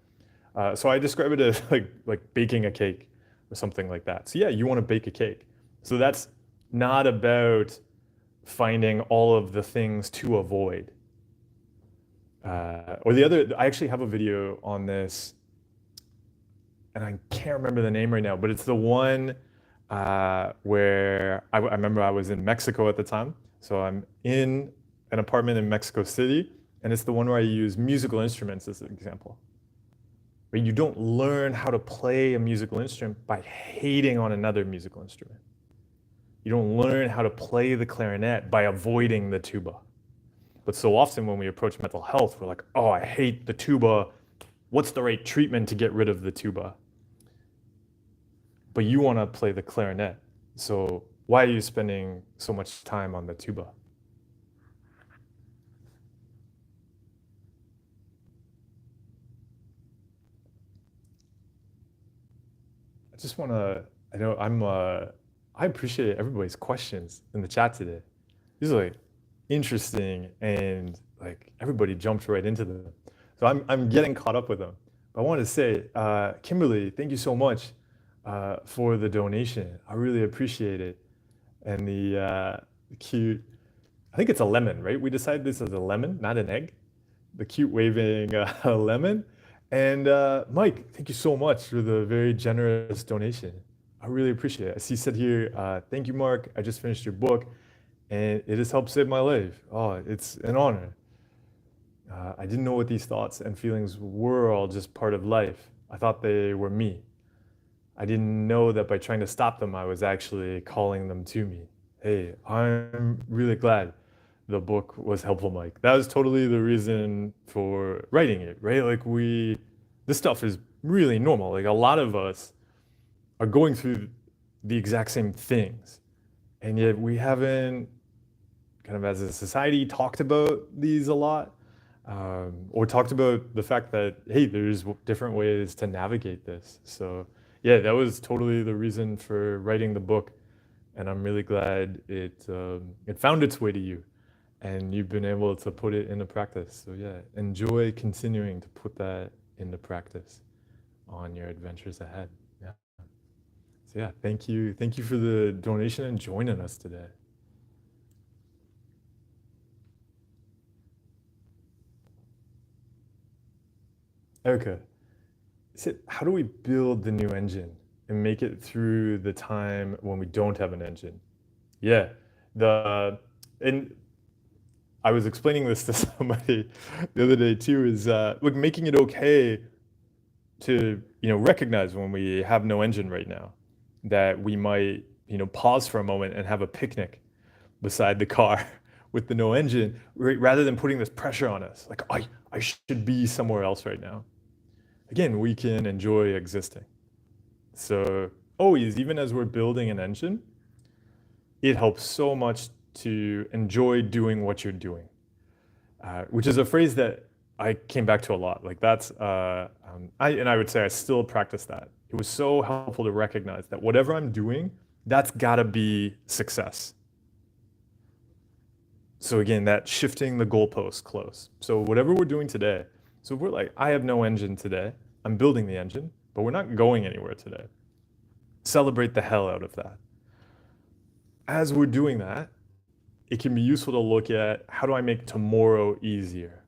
Speaker 1: So I describe it as like baking a cake or something like that. So yeah, you want to bake a cake. So that's not about finding all of the things to avoid. Or the other, I actually have a video on this, and I can't remember the name right now, but it's the one where I remember I was in Mexico at the time. So I'm in an apartment in Mexico City, and it's the one where I use musical instruments as an example. But you don't learn how to play a musical instrument by hating on another musical instrument. You don't learn how to play the clarinet by avoiding the tuba. But so often when we approach mental health, we're like, oh, I hate the tuba. What's the right treatment to get rid of the tuba? But you want to play the clarinet. So why are you spending so much time on the tuba? I just want to, I know I appreciate everybody's questions in the chat today. These are like interesting, and like everybody jumped right into them. So I'm getting caught up with them. But I want to say, Kimberly, thank you so much for the donation. I really appreciate it. And the cute, I think it's a lemon, right? We decided this is a lemon, not an egg. The cute waving lemon. And Mike, thank you so much for the very generous donation. I really appreciate it. I see said here, thank you, Mark. I just finished your book, and it has helped save my life. Oh, it's an honor. I didn't know what these thoughts and feelings were all just part of life. I thought they were me. I didn't know that by trying to stop them, I was actually calling them to me. Hey, I'm really glad the book was helpful, Mike. That was totally the reason for writing it, right? Like this stuff is really normal. Like a lot of us are going through the exact same things. And yet we haven't kind of as a society talked about these a lot, or talked about the fact that, hey, there's different ways to navigate this. So yeah, that was totally the reason for writing the book. And I'm really glad it found its way to you, and you've been able to put it into practice. So yeah, enjoy continuing to put that into practice on your adventures ahead. Yeah. So yeah, thank you for the donation and joining us today. Erica, how do we build the new engine and make it through the time when we don't have an engine? Yeah, and I was explaining this to somebody the other day too, is look, making it okay to recognize when we have no engine right now, that we might pause for a moment and have a picnic beside the car with the no engine, rather than putting this pressure on us, like I should be somewhere else right now. Again, we can enjoy existing. So always, even as we're building an engine, it helps so much to enjoy doing what you're doing, which is a phrase that I came back to a lot. Like that's, I would say I still practice that. It was so helpful to recognize that whatever I'm doing, that's gotta be success. So again, that shifting the goalpost close. So whatever we're doing today, so if we're like, I have no engine today, I'm building the engine, but we're not going anywhere today. Celebrate the hell out of that. As we're doing that, it can be useful to look at, how do I make tomorrow easier?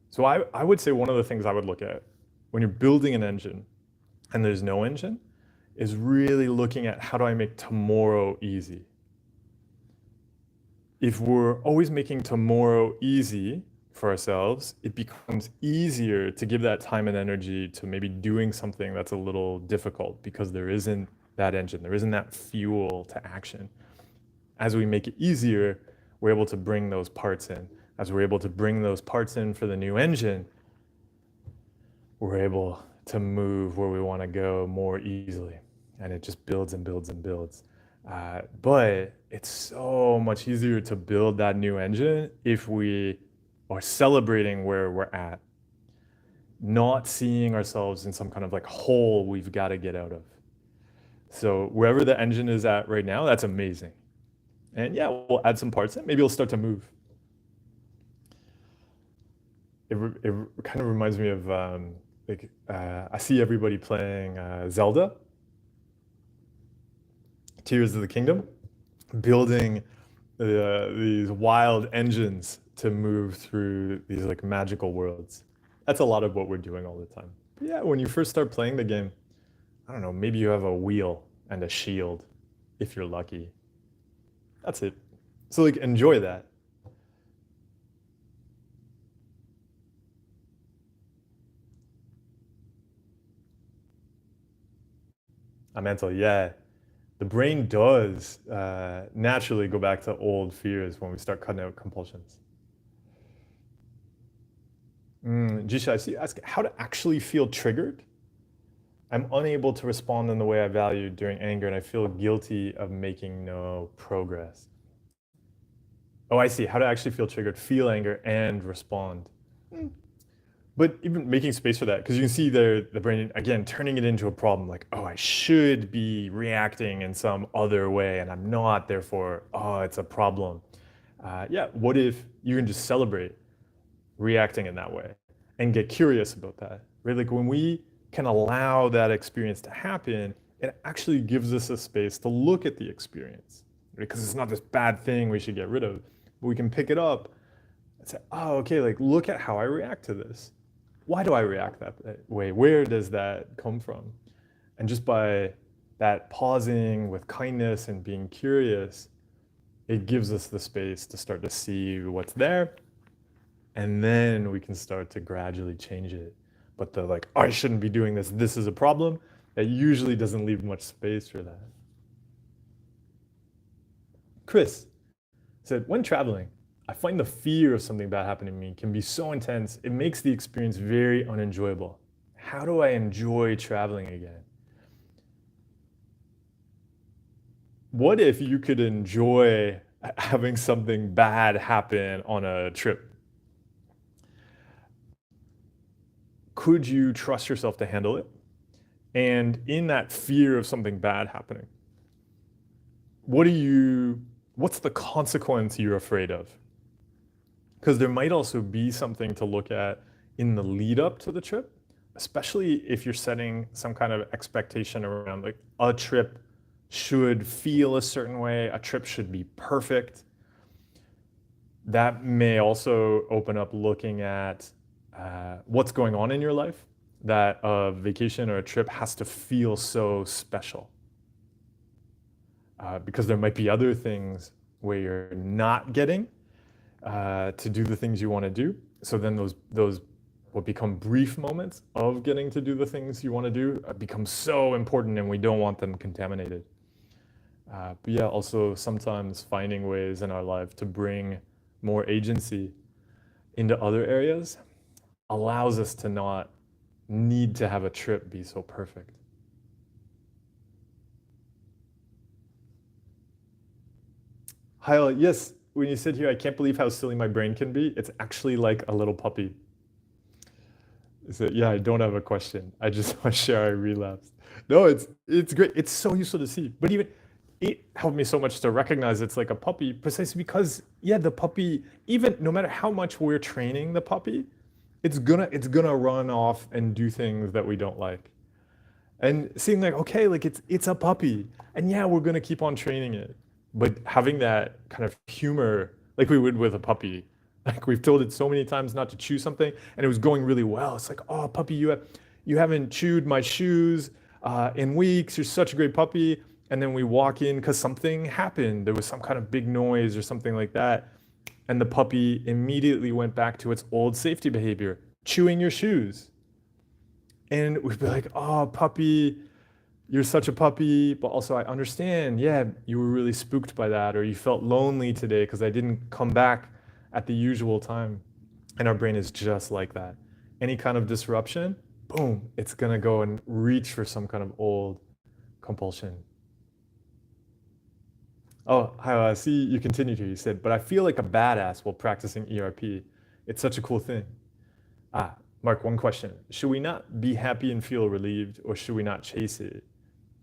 Speaker 1: So I would say one of the things I would look at when you're building an engine and there's no engine is really looking at, how do I make tomorrow easy? If we're always making tomorrow easy for ourselves, it becomes easier to give that time and energy to maybe doing something that's a little difficult, because there isn't that engine, there isn't that fuel to action. As we make it easier, we're able to bring those parts in. As we're able to bring those parts in for the new engine, we're able to move where we want to go more easily. And it just builds and builds and builds. But it's so much easier to build that new engine if we are celebrating where we're at, not seeing ourselves in some kind of like hole we've got to get out of. So wherever the engine is at right now, that's amazing. And yeah, we'll add some parts in. Maybe it'll start to move. It kind of reminds me of I see everybody playing Zelda, Tears of the Kingdom, building these wild engines to move through these like magical worlds. That's a lot of what we're doing all the time. But yeah, when you first start playing the game, I don't know, maybe you have a wheel and a shield, if you're lucky. That's it. So like, enjoy that. Mental, yeah. The brain does naturally go back to old fears when we start cutting out compulsions. Jisha, I see you ask how to actually feel triggered. I'm unable to respond in the way I value during anger, and I feel guilty of making no progress. Oh, I see. How to actually feel triggered, feel anger, and respond. But even making space for that, because you can see the brain, again, turning it into a problem, like, oh, I should be reacting in some other way, and I'm not, therefore, oh, it's a problem. Yeah, what if you can just celebrate reacting in that way and get curious about that, right? Like when we can allow that experience to happen, it actually gives us a space to look at the experience, right? Because it's not this bad thing we should get rid of. But we can pick it up and say, oh, okay, like look at how I react to this. Why do I react that way? Where does that come from? And just by that pausing with kindness and being curious, it gives us the space to start to see what's there. And then we can start to gradually change it. But the like, oh, I shouldn't be doing this, this is a problem, that usually doesn't leave much space for that. Chris said, when traveling, I find the fear of something bad happening to me can be so intense, it makes the experience very unenjoyable. How do I enjoy traveling again? What if you could enjoy having something bad happen on a trip? Could you trust yourself to handle it? And in that fear of something bad happening, what's the consequence you're afraid of? Because there might also be something to look at in the lead up to the trip, especially if you're setting some kind of expectation around like a trip should feel a certain way, a trip should be perfect. That may also open up looking at what's going on in your life, that a vacation or a trip has to feel so special. Because there might be other things where you're not getting to do the things you want to do. So then those what become brief moments of getting to do the things you want to do become so important, and we don't want them contaminated. But yeah, also sometimes finding ways in our life to bring more agency into other areas allows us to not need to have a trip be so perfect. Hi, yes, when you sit here, I can't believe how silly my brain can be. It's actually like a little puppy. So yeah, I don't have a question. I just want to share I relapsed. No, it's great. It's so useful to see. But even it helped me so much to recognize it's like a puppy, precisely because yeah, the puppy, even no matter how much we're training the puppy, it's gonna run off and do things that we don't like. And seeing like, okay, like it's a puppy. And yeah, we're gonna keep on training it. But having that kind of humor, like we would with a puppy, like we've told it so many times not to chew something, and it was going really well. It's like, oh, puppy, you haven't chewed my shoes in weeks. You're such a great puppy. And then we walk in because something happened. There was some kind of big noise or something like that. And the puppy immediately went back to its old safety behavior, chewing your shoes. And we'd be like, oh, puppy, you're such a puppy. But also, I understand, yeah, you were really spooked by that, or you felt lonely today because I didn't come back at the usual time. And our brain is just like that. Any kind of disruption, boom, it's going to go and reach for some kind of old compulsion. Oh, I see you continued here. You said, but I feel like a badass while practicing ERP. It's such a cool thing. Ah, Mark, one question. Should we not be happy and feel relieved, or should we not chase it,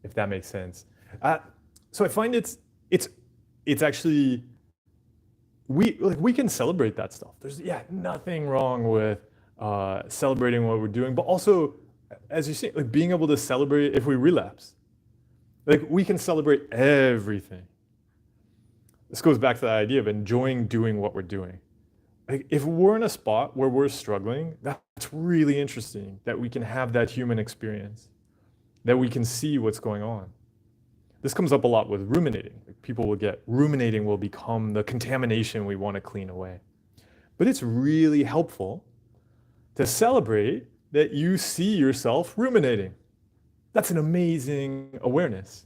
Speaker 1: if that makes sense? Uh, so I find it's actually we can celebrate that stuff. There's yeah nothing wrong with celebrating what we're doing, but also, as you say, like being able to celebrate if we relapse. Like we can celebrate everything. This goes back to the idea of enjoying doing what we're doing. Like if we're in a spot where we're struggling, that's really interesting that we can have that human experience, that we can see what's going on. This comes up a lot with ruminating. Like people will get ruminating will become the contamination we want to clean away. But it's really helpful to celebrate that you see yourself ruminating. That's an amazing awareness.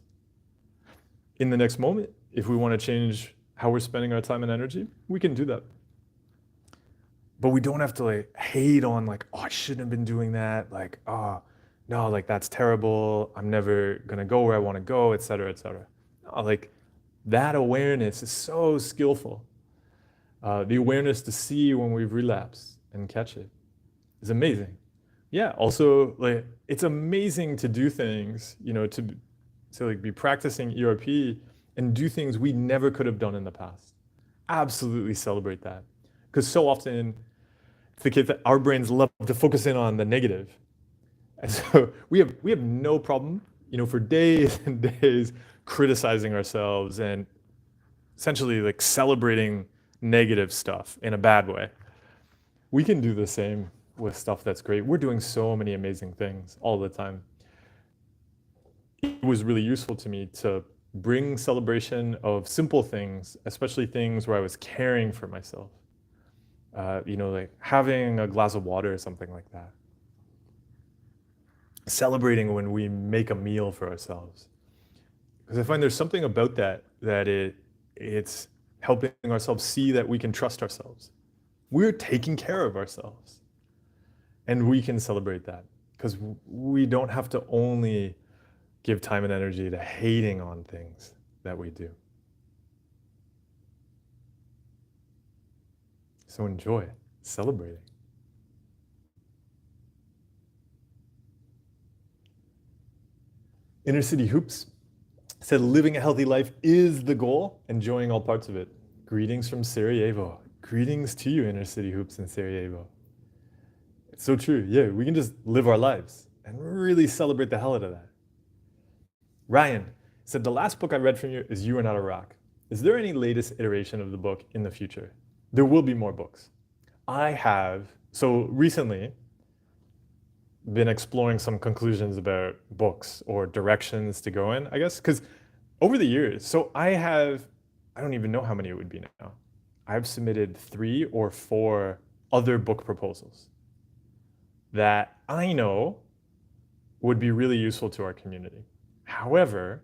Speaker 1: In the next moment, if we want to change how we're spending our time and energy, we can do that. But we don't have to like hate on like, oh, I shouldn't have been doing that. Like, oh, no, like that's terrible. I'm never gonna go where I want to go, et cetera, et cetera. No, like that awareness is so skillful. The awareness to see when we've relapsed and catch it is amazing. Yeah. Also, like it's amazing to do things, to like be practicing ERP and do things we never could have done in the past. Absolutely celebrate that, because so often it's the case that our brains love to focus in on the negative. And so we have no problem, for days and days criticizing ourselves and essentially like celebrating negative stuff in a bad way. We can do the same with stuff that's great. We're doing so many amazing things all the time. It was really useful to me to bring celebration of simple things, especially things where I was caring for myself. Like having a glass of water or something like that. Celebrating when we make a meal for ourselves. Because I find there's something about that it's helping ourselves see that we can trust ourselves. We're taking care of ourselves. And we can celebrate that because we don't have to only give time and energy to hating on things that we do. So enjoy celebrating. Inner City Hoops said, living a healthy life is the goal, enjoying all parts of it. Greetings from Sarajevo. Greetings to you, Inner City Hoops in Sarajevo. It's so true. Yeah, we can just live our lives and really celebrate the hell out of that. Ryan said, the last book I read from you is You Are Not a Rock. Is there any latest iteration of the book in the future? There will be more books. I have, so recently, been exploring some conclusions about books or directions to go in, I guess, because over the years, so I don't even know how many it would be now. I've submitted 3 or 4 other book proposals. that I know would be really useful to our community. However,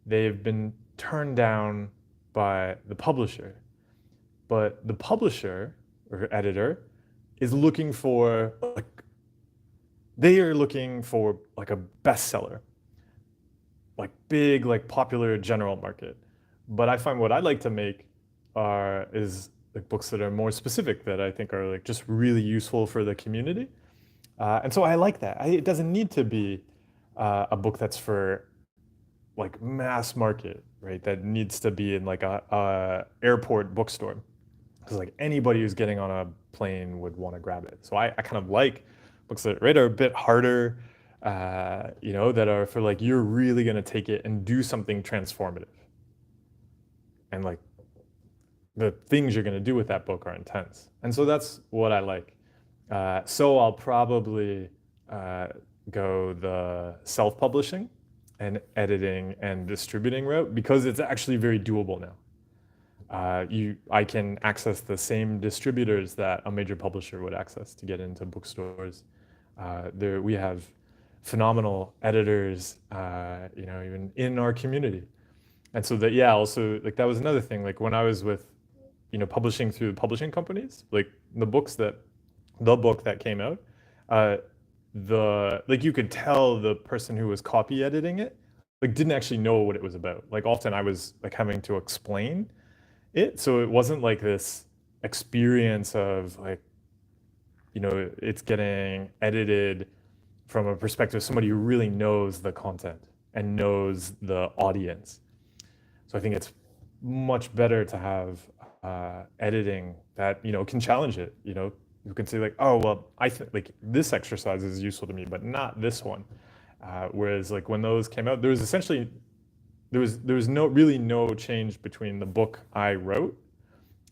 Speaker 1: they've been turned down by the publisher. But the publisher or editor is looking for they are looking for like a bestseller, like big, like popular general market. But I find what I like to make is like books that are more specific, that I think are like just really useful for the community. And so I like that. It doesn't need to be a book that's for like mass market, right? That needs to be in like a airport bookstore, because like anybody who's getting on a plane would want to grab it. So I kind of like books that, right, are a bit harder, that are for like you're really gonna take it and do something transformative, and like the things you're gonna do with that book are intense. And so that's what I like. So I'll probably go the self-publishing and editing and distributing route, because it's actually very doable now. I can access the same distributors that a major publisher would access to get into bookstores. We have phenomenal editors, even in our community. And so that, yeah, also like that was another thing. Like when I was with, publishing through publishing companies, like the book that came out, you could tell the person who was copy editing it, like didn't actually know what it was about. Like often I was like having to explain it, so it wasn't like this experience of like, it's getting edited from a perspective of somebody who really knows the content and knows the audience. So I think it's much better to have editing that can challenge it. You can say like, oh well, I think like this exercise is useful to me, but not this one. Whereas like when those came out, there was no change between the book I wrote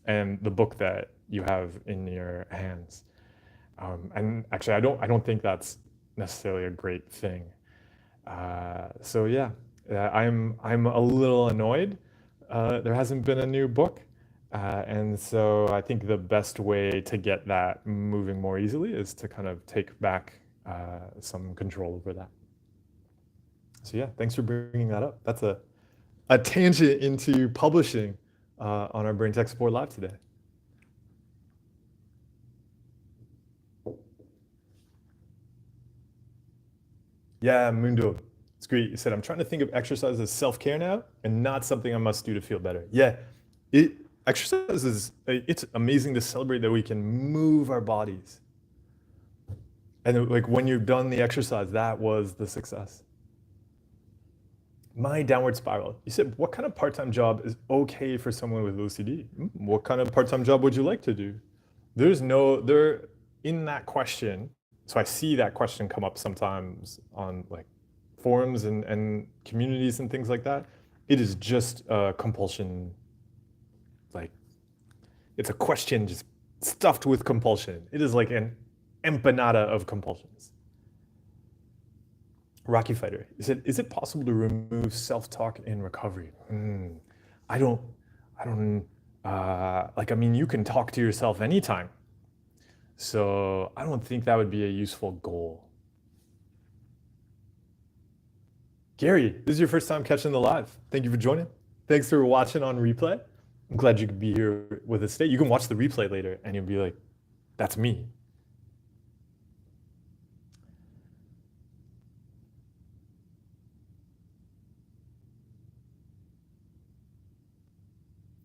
Speaker 1: and the book that you have in your hands. And actually, I don't think that's necessarily a great thing. So yeah, I'm a little annoyed. There hasn't been a new book, and so I think the best way to get that moving more easily is to kind of take back some control over that. So yeah, thanks for bringing that up. That's a tangent into publishing on our Brain Tech Support Live today. Yeah, Mundo, it's great. You said, I'm trying to think of exercise as self-care now and not something I must do to feel better. Yeah, exercise it's amazing to celebrate that we can move our bodies. And like when you've done the exercise, that was the success. My downward spiral. You said, what kind of part-time job is okay for someone with OCD? What kind of part-time job would you like to do? In that question, so I see that question come up sometimes on like forums and communities and things like that. It is just a compulsion, like it's a question just stuffed with compulsion. It is like an empanada of compulsions. Rocky Fighter, is it possible to remove self-talk in recovery? I don't, you can talk to yourself anytime. So I don't think that would be a useful goal. Gary, this is your first time catching the live. Thank you for joining. Thanks for watching on replay. I'm glad you could be here with us today. You can watch the replay later and you'll be like, that's me.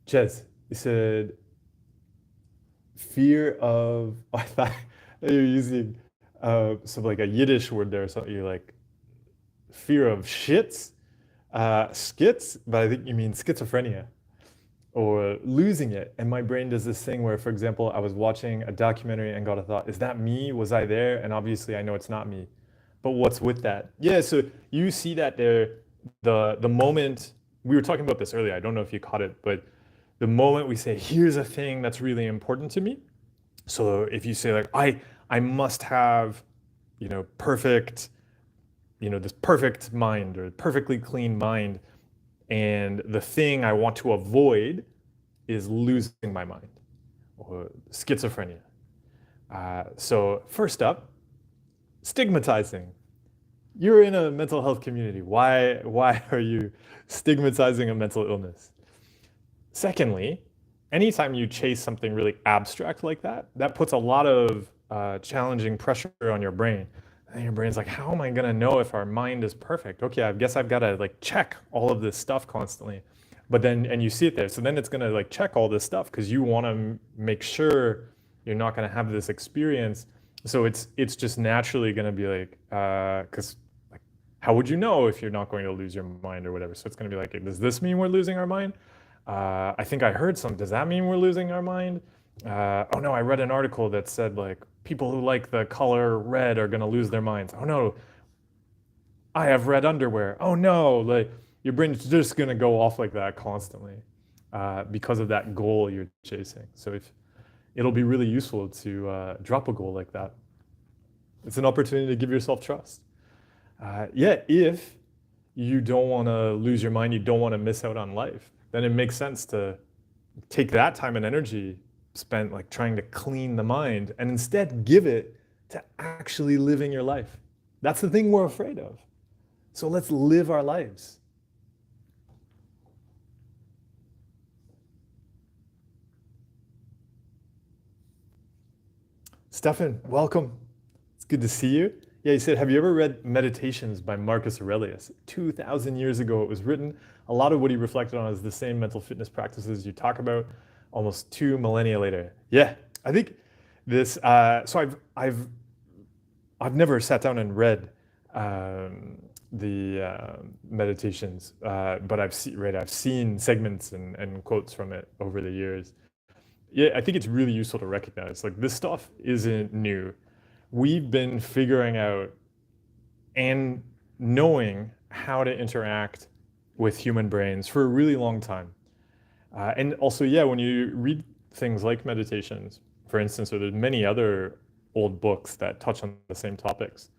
Speaker 1: Ches, you said fear of, I thought you were using some like a Yiddish word there or something. You're like, fear of skits, but I think you mean schizophrenia or losing it. And my brain does this thing where, for example, I was watching a documentary and got a thought, is that me? Was I there? And obviously I know it's not me. But what's with that? Yeah, so you see that there, the moment, we were talking about this earlier, I don't know if you caught it, but the moment we say, here's a thing that's really important to me. So if you say like, I must have, perfect, this perfect mind or perfectly clean mind, and the thing I want to avoid is losing my mind or schizophrenia. So first up, Stigmatizing. You're in a mental health community. Why are you stigmatizing a mental illness? Secondly, anytime you chase something really abstract like that, that puts a lot of challenging pressure on your brain. And your brain's like, how am I gonna know if our mind is perfect? Okay, I guess I've gotta like check all of this stuff constantly. But then, and you see it there, so then it's gonna like check all this stuff because you wanna make sure you're not gonna have this experience. So it's just naturally gonna be like, because like, how would you know if you're not going to lose your mind or whatever? So it's gonna be like, does this mean we're losing our mind? I think I heard some. Does that mean we're losing our mind? Oh no, I read an article that said like people who like the color red are gonna lose their minds. Oh no, I have red underwear. Oh no, like your brain's just gonna go off like that constantly because of that goal you're chasing. So if it'll be really useful to drop a goal like that. It's an opportunity to give yourself trust. Yeah, if you don't want to lose your mind, you don't want to miss out on life, then it makes sense to take that time and energy spent like trying to clean the mind and instead give it to actually living your life. That's the thing we're afraid of. So let's live our lives. Stefan, welcome. It's good to see you. Yeah, he said, have you ever read Meditations by Marcus Aurelius? 2,000 years ago it was written. A lot of what he reflected on is the same mental fitness practices you talk about almost 2 millennia later. Yeah, I think this, so I've never sat down and read the Meditations, but I've seen segments and quotes from it over the years. Yeah, I think it's really useful to recognize like this stuff isn't new. We've been figuring out and knowing how to interact with human brains for a really long time. And also, yeah, when you read things like Meditations, for instance, or there's many other old books that touch on the same topics,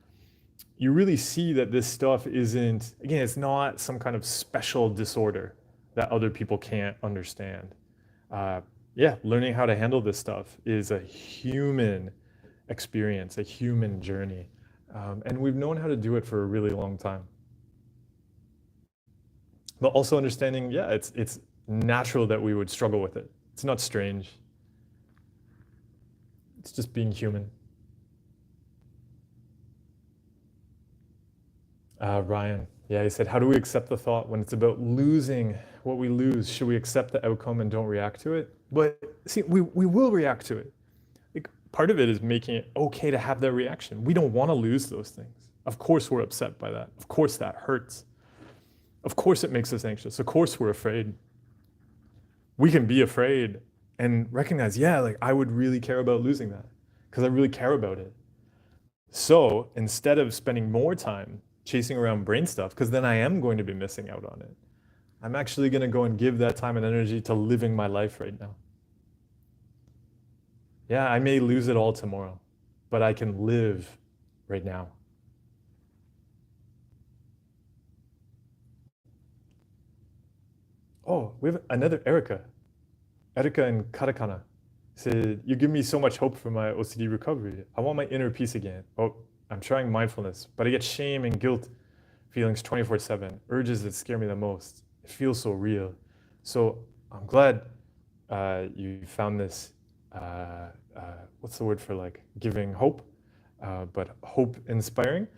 Speaker 1: you really see that this stuff isn't, again, it's not some kind of special disorder that other people can't understand. Uh, yeah, learning how to handle this stuff is a human experience, a human journey. And we've known how to do it for a really long time. But also understanding, yeah, it's natural that we would struggle with it. It's not strange. It's just being human. Ryan, yeah, he said, how do we accept the thought when it's about losing what we lose? Should we accept the outcome and don't react to it? But see, we will react to it. Like, part of it is making it okay to have that reaction. We don't want to lose those things. Of course, we're upset by that. Of course, that hurts. Of course, it makes us anxious. Of course, we're afraid. We can be afraid and recognize, yeah, like I would really care about losing that because I really care about it. So instead of spending more time chasing around brain stuff, because then I am going to be missing out on it, I'm actually going to go and give that time and energy to living my life right now. Yeah, I may lose it all tomorrow, but I can live right now. Oh, we have another Erica. Erica in Katakana said, you give me so much hope for my OCD recovery. I want my inner peace again. Oh, I'm trying mindfulness, but I get shame and guilt feelings 24/7, urges that scare me the most. It feels so real. So I'm glad you found this, what's the word for like giving hope, but hope inspiring.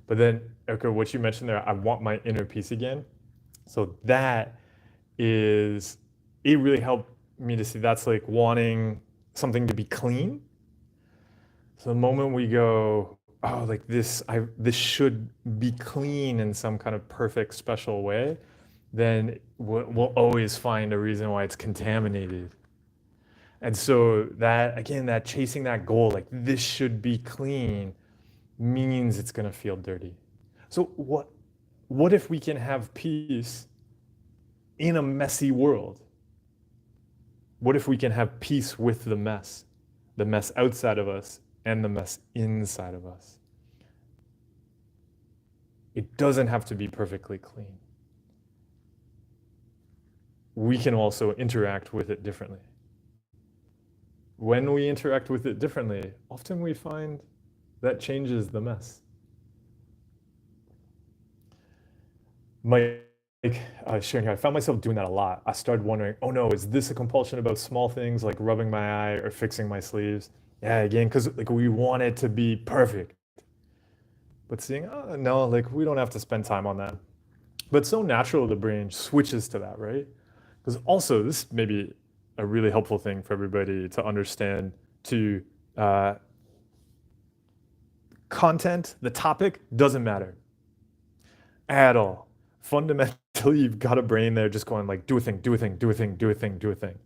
Speaker 1: But then, Erica, what you mentioned there, I want my inner peace again. So that is, it really helped me to see that's like wanting something to be clean. So the moment we go, oh, like this should be clean in some kind of perfect, special way, then we'll always find a reason why it's contaminated. And so that, again, that chasing that goal, like this should be clean, means it's gonna feel dirty. So what if we can have peace in a messy world? What if we can have peace with the mess outside of us and the mess inside of us? It doesn't have to be perfectly clean. We can also interact with it differently. When we interact with it differently, often we find that changes the mess. Mike, sharing here, I found myself doing that a lot. I started wondering, oh no, is this a compulsion about small things like rubbing my eye or fixing my sleeves? Yeah, again, because like we want it to be perfect. But seeing, oh no, like we don't have to spend time on that. But it's so natural the brain switches to that, right? Because also this may be a really helpful thing for everybody to understand to uh, content, the topic doesn't matter at all. Fundamentally, you've got a brain there just going like, do a thing, do a thing, do a thing, do a thing, do a thing.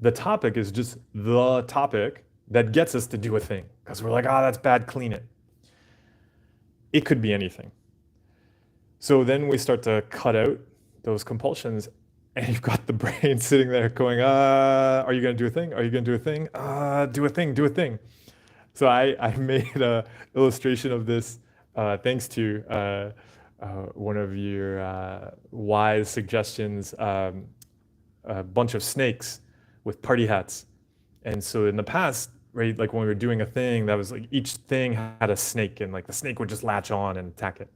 Speaker 1: The topic is just the topic that gets us to do a thing because we're like, ah, oh, that's bad, clean it. It could be anything. So then we start to cut out those compulsions and you've got the brain sitting there going, are you going to do a thing? Are you going to do a thing? Do a thing, do a thing. So I made an illustration of this thanks to one of your wise suggestions, a bunch of snakes with party hats. And so in the past, right, like when we were doing a thing, that was like each thing had a snake and like the snake would just latch on and attack it.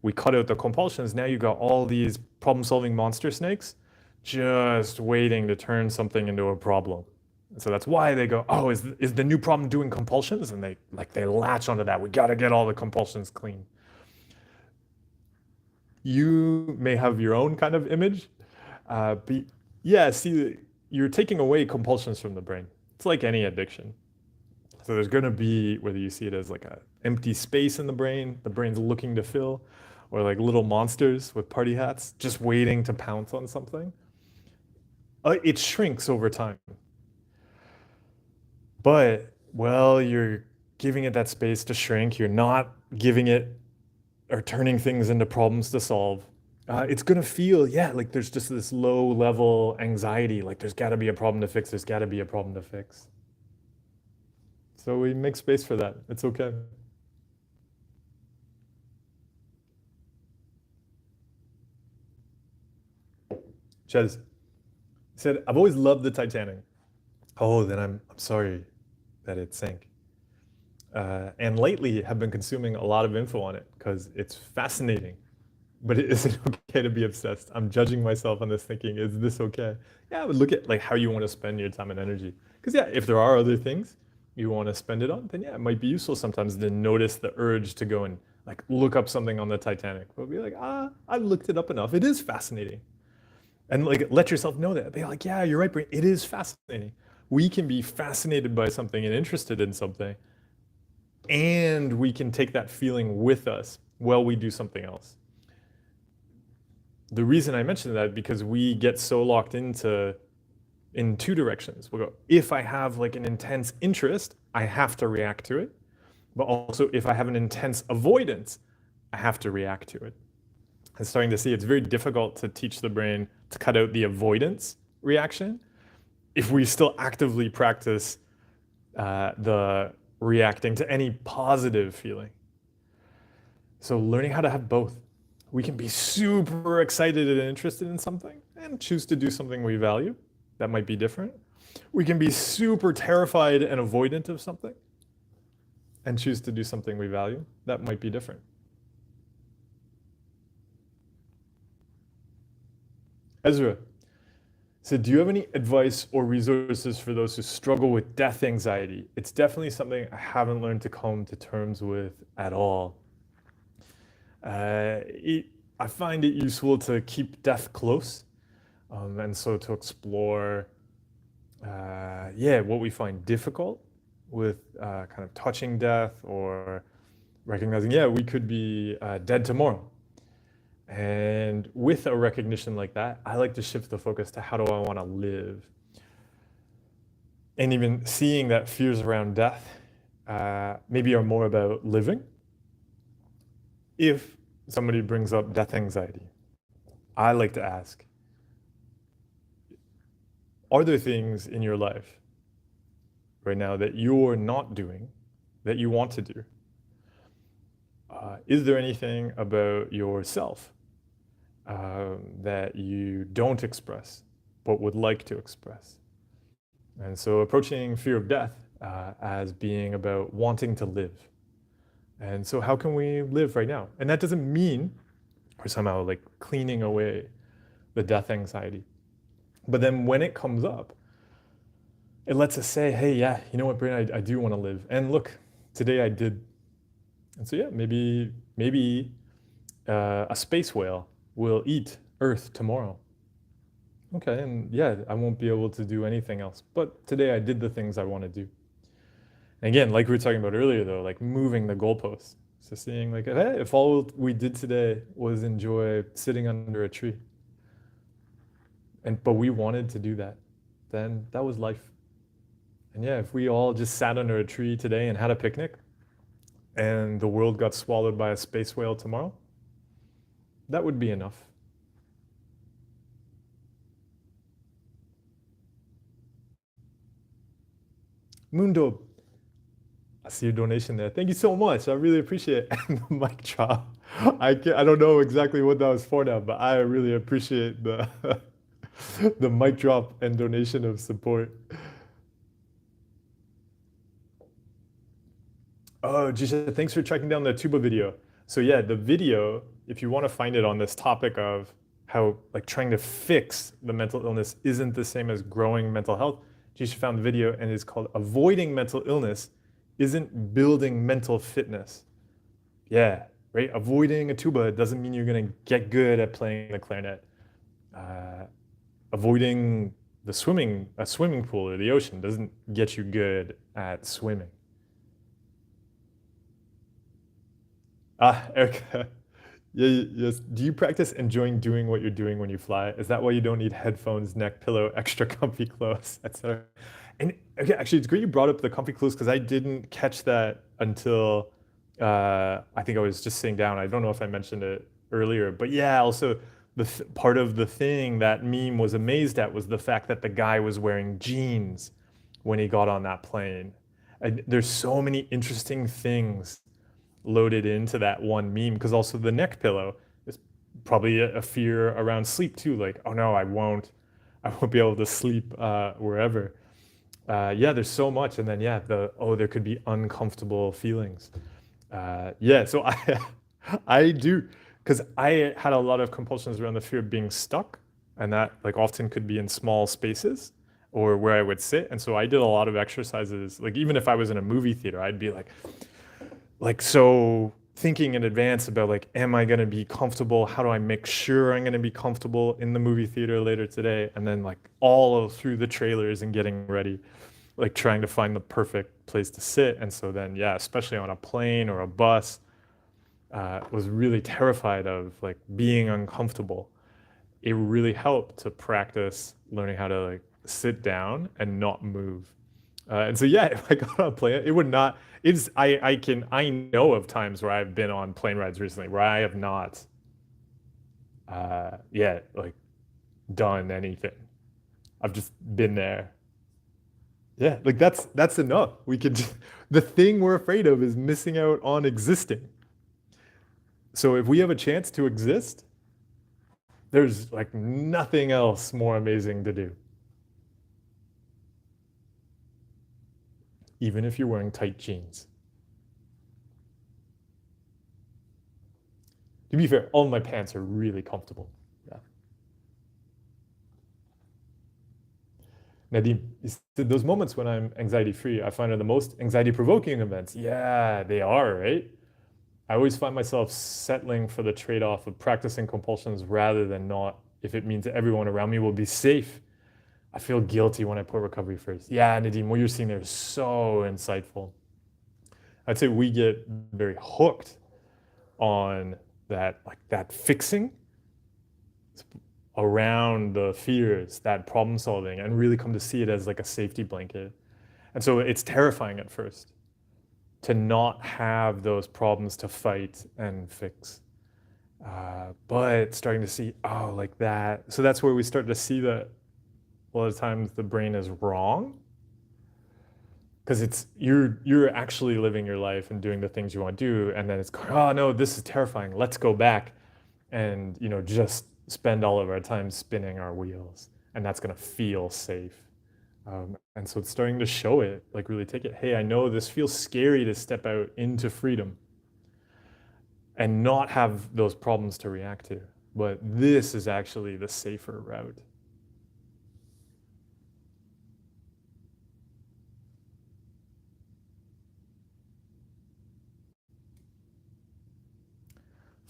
Speaker 1: We cut out the compulsions. Now you got all these problem-solving monster snakes just waiting to turn something into a problem. And so that's why they go, oh, is the new problem doing compulsions? And they latch onto that. We got to get all the compulsions clean. You may have your own kind of image, but yeah, see, you're taking away compulsions from the brain. It's like any addiction. So there's going to be, whether you see it as like an empty space in the brain's looking to fill, or like little monsters with party hats just waiting to pounce on something. It shrinks over time. But, well, you're giving it that space to shrink. You're not giving it or turning things into problems to solve. It's going to feel, yeah, like there's just this low level anxiety, like there's got to be a problem to fix, there's got to be a problem to fix. So we make space for that. It's okay. Chez said, I've always loved the Titanic. Oh, then I'm sorry that it sank. And lately have been consuming a lot of info on it because it's fascinating. But it isn't okay to be obsessed. I'm judging myself on this thinking, is this okay? Yeah, but look at like how you want to spend your time and energy. Because yeah, if there are other things you want to spend it on, then yeah, it might be useful sometimes to notice the urge to go and like look up something on the Titanic. But be like, I've looked it up enough. It is fascinating. And like let yourself know that. Be like, yeah, you're right, Brain. It is fascinating. We can be fascinated by something and interested in something, and we can take that feeling with us while we do something else. The reason I mentioned that is because we get so locked into in two directions. We'll go, if I have like an intense interest, I have to react to it. But also if I have an intense avoidance, I have to react to it. And starting to see it's very difficult to teach the brain to cut out the avoidance reaction if we still actively practice the reacting to any positive feeling. So learning how to have both. We can be super excited and interested in something and choose to do something we value. That might be different. We can be super terrified and avoidant of something and choose to do something we value. That might be different. Ezra said, do you have any advice or resources for those who struggle with death anxiety? It's definitely something I haven't learned to come to terms with at all. I find it useful to keep death close, and so to explore, what we find difficult with kind of touching death or recognizing, we could be dead tomorrow. And with a recognition like that, I like to shift the focus to how do I want to live? And even seeing that fears around death maybe are more about living. If somebody brings up death anxiety, I like to ask, are there things in your life right now that you're not doing that you want to do? Is there anything about yourself that you don't express but would like to express? And so approaching fear of death as being about wanting to live. And so, how can we live right now? And that doesn't mean we're somehow like cleaning away the death anxiety. But then when it comes up, it lets us say, hey, yeah, you know what, Brian, I do want to live. And look, today I did. And so, yeah, maybe a space whale will eat Earth tomorrow. Okay, and yeah, I won't be able to do anything else. But today I did the things I want to do. And again, like we were talking about earlier, though, like moving the goalposts. So seeing like, hey, if all we did today was enjoy sitting under a tree, but we wanted to do that, then that was life. And yeah, if we all just sat under a tree today and had a picnic, and the world got swallowed by a space whale tomorrow, that would be enough. Mundo, I see your donation there. Thank you so much. I really appreciate it. And the mic drop. I don't know exactly what that was for now, but I really appreciate the the mic drop and donation of support. Oh, Jisha, thanks for tracking down the tuba video. So yeah, the video, if you want to find it on this topic of how like trying to fix the mental illness isn't the same as growing mental health, Jisha found the video and it's called Avoiding Mental Illness Isn't Building Mental Fitness. Yeah, right? Avoiding a tuba doesn't mean you're going to get good at playing the clarinet. Avoiding a swimming pool or the ocean doesn't get you good at swimming. Erica. Yeah, yes. Do you practice enjoying doing what you're doing when you fly? Is that why you don't need headphones, neck pillow, extra comfy clothes, etc.? And okay, actually, it's great you brought up the comfy clothes because I didn't catch that until I think I was just sitting down. I don't know if I mentioned it earlier, but yeah, also part of the thing that meme was amazed at was the fact that the guy was wearing jeans when he got on that plane. And there's so many interesting things loaded into that one meme because also the neck pillow is probably a fear around sleep too, like, oh no, I won't be able to sleep wherever. Yeah, there's so much. And then yeah, there could be uncomfortable feelings. Yeah, so I do, because I had a lot of compulsions around the fear of being stuck, and that like often could be in small spaces or where I would sit. And so I did a lot of exercises, like even if I was in a movie theater, I'd be like so thinking in advance about like, am I going to be comfortable? How do I make sure I'm going to be comfortable in the movie theater later today? And then like all through the trailers and getting ready, like trying to find the perfect place to sit. And so then, yeah, especially on a plane or a bus, was really terrified of like being uncomfortable. It really helped to practice learning how to like sit down and not move. And so yeah, if I got on a plane, it would not. I know of times where I've been on plane rides recently where I have not, yeah, like done anything. I've just been there. Yeah, like that's enough. We could. The thing we're afraid of is missing out on existing. So if we have a chance to exist, there's like nothing else more amazing to do. Even if you're wearing tight jeans. To be fair, all my pants are really comfortable. Yeah. Nadim, those moments when I'm anxiety free, I find are the most anxiety provoking events. Yeah, they are, right? I always find myself settling for the trade off of practicing compulsions rather than not, if it means everyone around me will be safe. I feel guilty when I put recovery first. Yeah, Nadim, what you're seeing there is so insightful. I'd say we get very hooked on that, like that fixing around the fears, that problem solving, and really come to see it as like a safety blanket. And so it's terrifying at first to not have those problems to fight and fix. But starting to see, oh, like that. So that's where we start to see that a lot of times the brain is wrong, because it's you're actually living your life and doing the things you want to do, and then it's going, oh no, this is terrifying. Let's go back and just spend all of our time spinning our wheels, and that's going to feel safe. And so it's starting to show it, like really take it. Hey, I know this feels scary to step out into freedom and not have those problems to react to. But this is actually the safer route.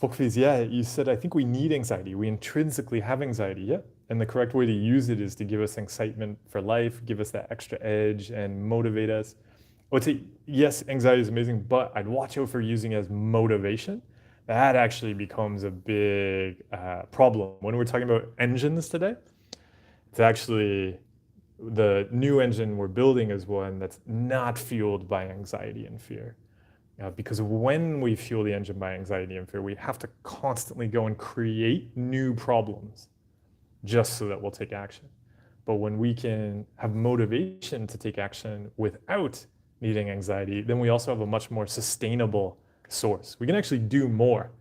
Speaker 1: Folkvies, yeah, you said, I think we need anxiety. We intrinsically have anxiety, yeah. And the correct way to use it is to give us excitement for life, give us that extra edge and motivate us. I would say, yes, anxiety is amazing, but I'd watch out for using it as motivation. That actually becomes a big problem. When we're talking about engines today, it's actually the new engine we're building is one that's not fueled by anxiety and fear. Because when we fuel the engine by anxiety and fear, we have to constantly go and create new problems just so that we'll take action. But when we can have motivation to take action without needing anxiety, then we also have a much more sustainable source. We can actually do more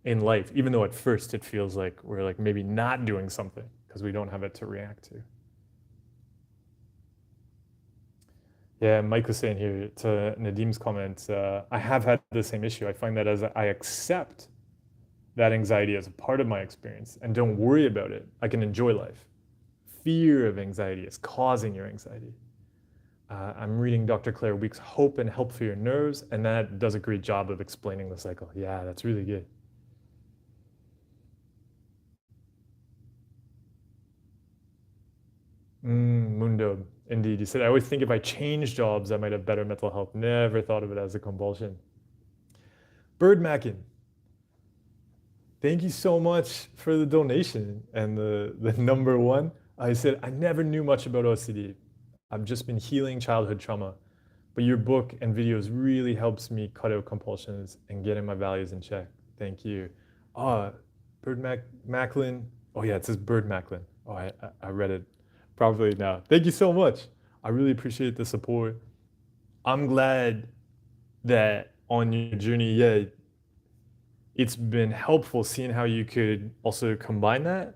Speaker 1: in life, even though at first it feels like we're like maybe not doing something because we don't have it to react to. Yeah, Mike was saying here to Nadim's comment, I have had the same issue. I find that as I accept that anxiety as a part of my experience and don't worry about it, I can enjoy life. Fear of anxiety is causing your anxiety. I'm reading Dr. Claire Week's Hope and Help for Your Nerves, and that does a great job of explaining the cycle. Yeah, that's really good. Mundo, indeed. You said, I always think if I change jobs, I might have better mental health. Never thought of it as a compulsion. Bird Mackin, thank you so much for the donation and the number one. I said, I never knew much about OCD. I've just been healing childhood trauma. But your book and videos really helps me cut out compulsions and getting my values in check. Thank you. Bird Macklin. Oh yeah, it says Bird Macklin. Oh, I read it properly now. Thank you so much. I really appreciate the support. I'm glad that on your journey, yeah, it's been helpful seeing how you could also combine that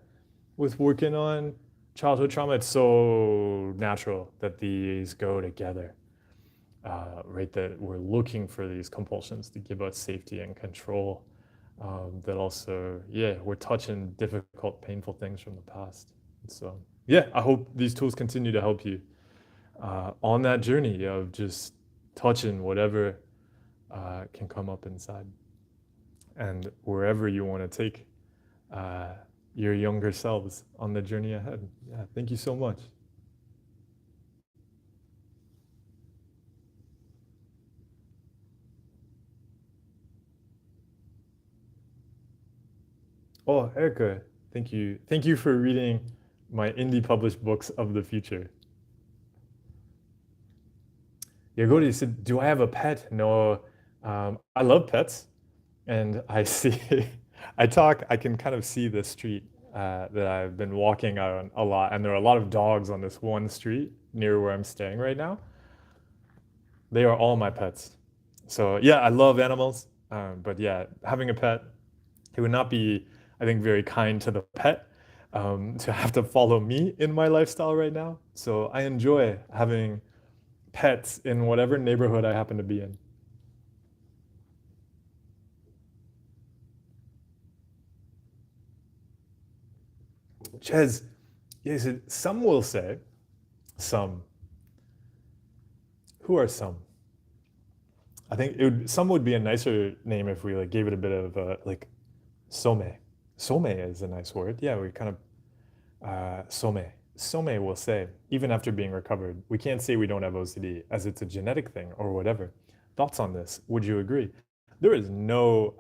Speaker 1: with working on childhood trauma. It's so natural that these go together, right? That we're looking for these compulsions to give us safety and control. That also, yeah, we're touching difficult, painful things from the past. So, yeah, I hope these tools continue to help you on that journey of just touching whatever can come up inside and wherever you want to take uh, your younger selves on the journey ahead. Yeah, thank you so much. Oh, Erica, thank you. Thank you for reading my indie published books of the future. Yagori said, do I have a pet? No, I love pets. And I see, I can kind of see the street that I've been walking on a lot. And there are a lot of dogs on this one street near where I'm staying right now. They are all my pets. So yeah, I love animals. But yeah, having a pet, it would not be, I think, very kind to the pet to have to follow me in my lifestyle right now. So I enjoy having pets in whatever neighborhood I happen to be in. Ches, yes, some will say, some. Who are some? I think some would be a nicer name if we like gave it a bit of like some. Some is a nice word. Yeah, we kind of some. Some will say, even after being recovered, we can't say we don't have OCD as it's a genetic thing or whatever. Thoughts on this? Would you agree? There is no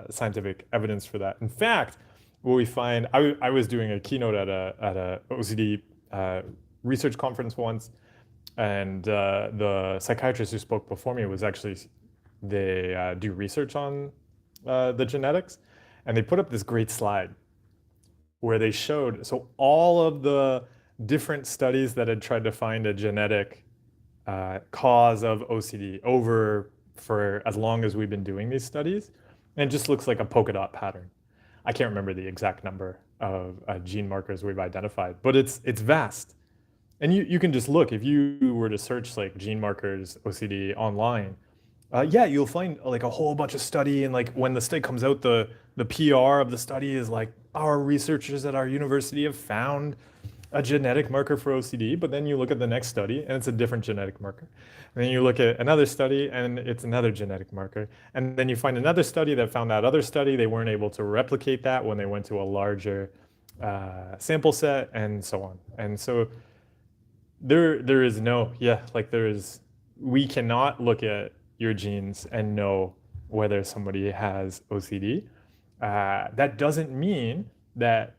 Speaker 1: scientific evidence for that. In fact, what we find, I was doing a keynote at a OCD research conference once, and the psychiatrist who spoke before me was actually, they do research on the genetics, and they put up this great slide where they showed, so all of the different studies that had tried to find a genetic cause of OCD over for as long as we've been doing these studies, and it just looks like a polka dot pattern. I can't remember the exact number of gene markers we've identified, but it's vast. And you can just look, if you were to search like gene markers OCD online, yeah, you'll find like a whole bunch of study, and like when the study comes out, the PR of the study is like, our researchers at our university have found a genetic marker for OCD. But then you look at the next study and it's a different genetic marker. And then you look at another study and it's another genetic marker. And then you find another study that found that other study. They weren't able to replicate that when they went to a larger sample set, and so on. And so there is no, yeah, like there is, we cannot look at your genes and know whether somebody has OCD. That doesn't mean that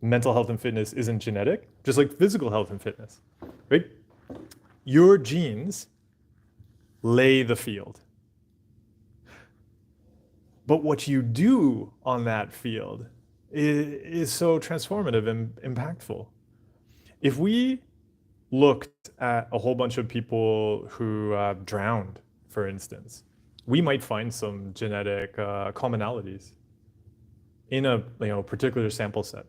Speaker 1: mental health and fitness isn't genetic, just like physical health and fitness, right? Your genes lay the field. But what you do on that field is so transformative and impactful. If we looked at a whole bunch of people who drowned, for instance, we might find some genetic commonalities in a particular sample set.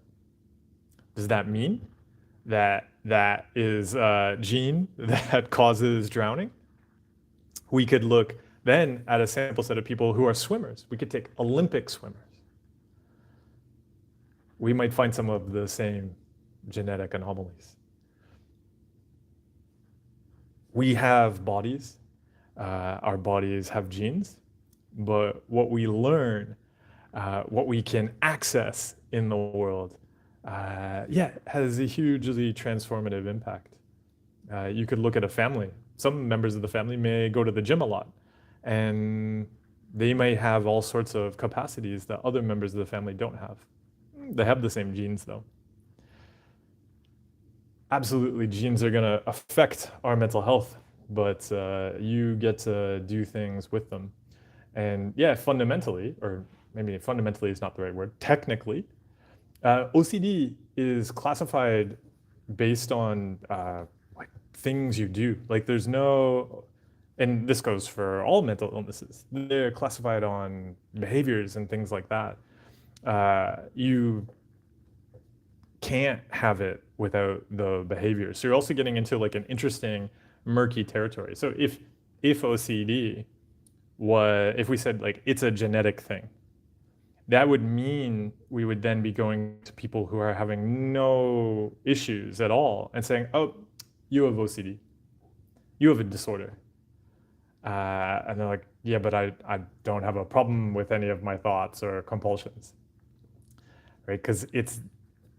Speaker 1: Does that mean that that is a gene that causes drowning? We could look then at a sample set of people who are swimmers. We could take Olympic swimmers. We might find some of the same genetic anomalies. We have bodies. Our bodies have genes. But what we learn, what we can access in the world, yeah, has a hugely transformative impact. You could look at a family. Some members of the family may go to the gym a lot, and they may have all sorts of capacities that other members of the family don't have. They have the same genes, though. Absolutely, genes are going to affect our mental health, but you get to do things with them. And yeah, fundamentally, or maybe fundamentally is not the right word, technically, OCD is classified based on like things you do. Like there's no, and this goes for all mental illnesses, they're classified on behaviors and things like that. You can't have it without the behavior. So you're also getting into like an interesting murky territory. So if OCD was, if we said like it's a genetic thing, that would mean we would then be going to people who are having no issues at all and saying, oh, you have OCD, you have a disorder. And they're like, yeah, but I don't have a problem with any of my thoughts or compulsions, right? Because it's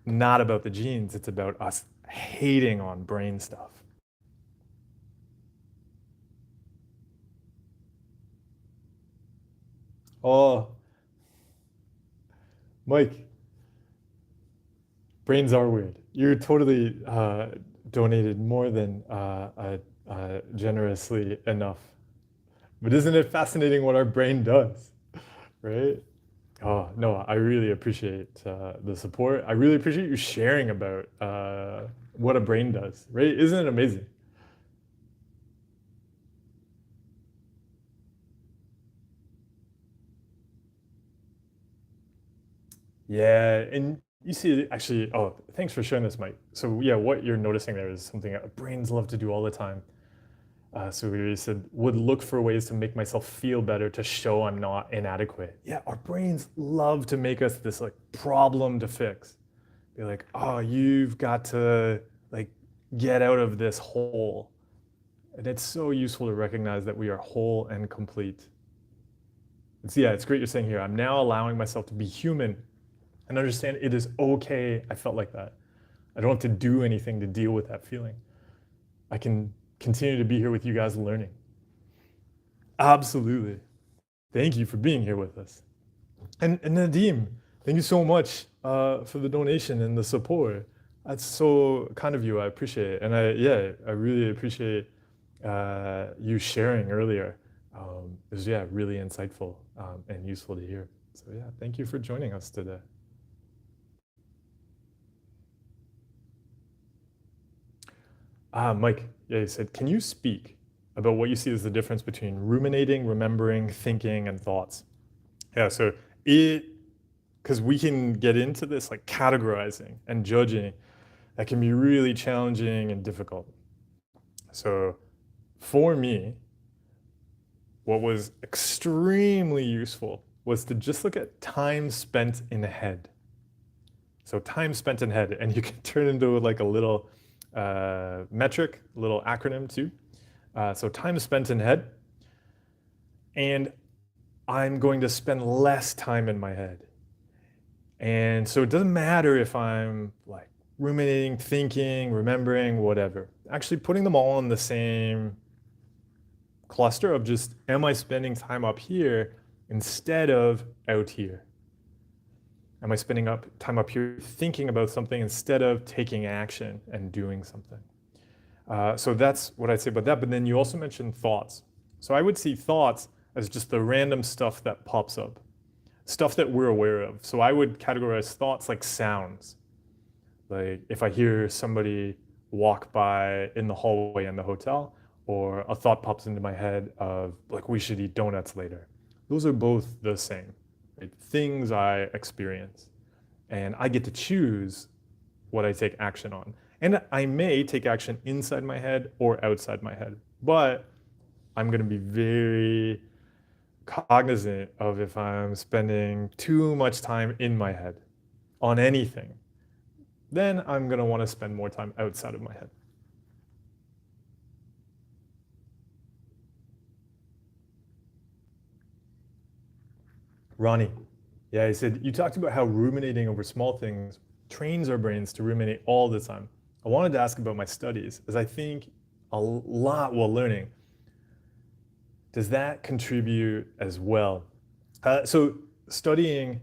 Speaker 1: not about the genes, it's about us hating on brain stuff. Oh, Mike, brains are weird. You're totally donated more than generously enough. But isn't it fascinating what our brain does, right? Oh, no, I really appreciate the support. I really appreciate you sharing about what a brain does, right? Isn't it amazing? Yeah, and you see, actually, oh, thanks for sharing this, Mike. So yeah, what you're noticing there is something that brains love to do all the time. So we said, would look for ways to make myself feel better to show I'm not inadequate. Yeah, our brains love to make us this like problem to fix. Be like, oh, you've got to like get out of this hole. And it's so useful to recognize that we are whole and complete. It's, yeah, it's great you're saying here, I'm now allowing myself to be human and understand it is okay I felt like that. I don't have to do anything to deal with that feeling. I can continue to be here with you guys learning. Absolutely. Thank you for being here with us. And Nadim, thank you so much for the donation and the support. That's so kind of you. I appreciate it. And I really appreciate you sharing earlier. It was, yeah, really insightful and useful to hear. So yeah, thank you for joining us today. Mike, yeah, you said, can you speak about what you see as the difference between ruminating, remembering, thinking, and thoughts? Yeah, so because we can get into this like categorizing and judging, that can be really challenging and difficult. So for me, what was extremely useful was to just look at time spent in the head. So time spent in head, and you can turn into like a little metric, a little acronym too. So time spent in head, and I'm going to spend less time in my head. And so it doesn't matter if I'm like ruminating, thinking, remembering, whatever. Actually putting them all in the same cluster of just, am I spending time up here instead of out here? Am I spending time up here thinking about something instead of taking action and doing something? So that's what I'd say about that. But then you also mentioned thoughts. So I would see thoughts as just the random stuff that pops up, stuff that we're aware of. So I would categorize thoughts like sounds. Like if I hear somebody walk by in the hallway in the hotel, or a thought pops into my head of like, we should eat donuts later. Those are both the same, right? Things I experience. And I get to choose what I take action on. And I may take action inside my head or outside my head, but I'm gonna be very cognizant of if I'm spending too much time in my head on anything, then I'm gonna wanna spend more time outside of my head. Ronnie, yeah, he said, you talked about how ruminating over small things trains our brains to ruminate all the time. I wanted to ask about my studies, as I think a lot while learning. Does that contribute as well? So studying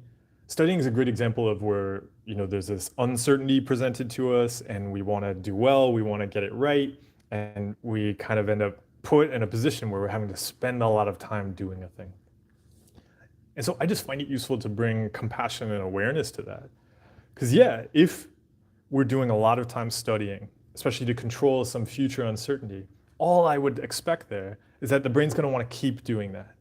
Speaker 1: is a great example of where there's this uncertainty presented to us, and we want to do well, we want to get it right, and we kind of end up put in a position where we're having to spend a lot of time doing a thing. And so I just find it useful to bring compassion and awareness to that. Because yeah, if we're doing a lot of time studying, especially to control some future uncertainty, all I would expect there is that the brain's going to want to keep doing that.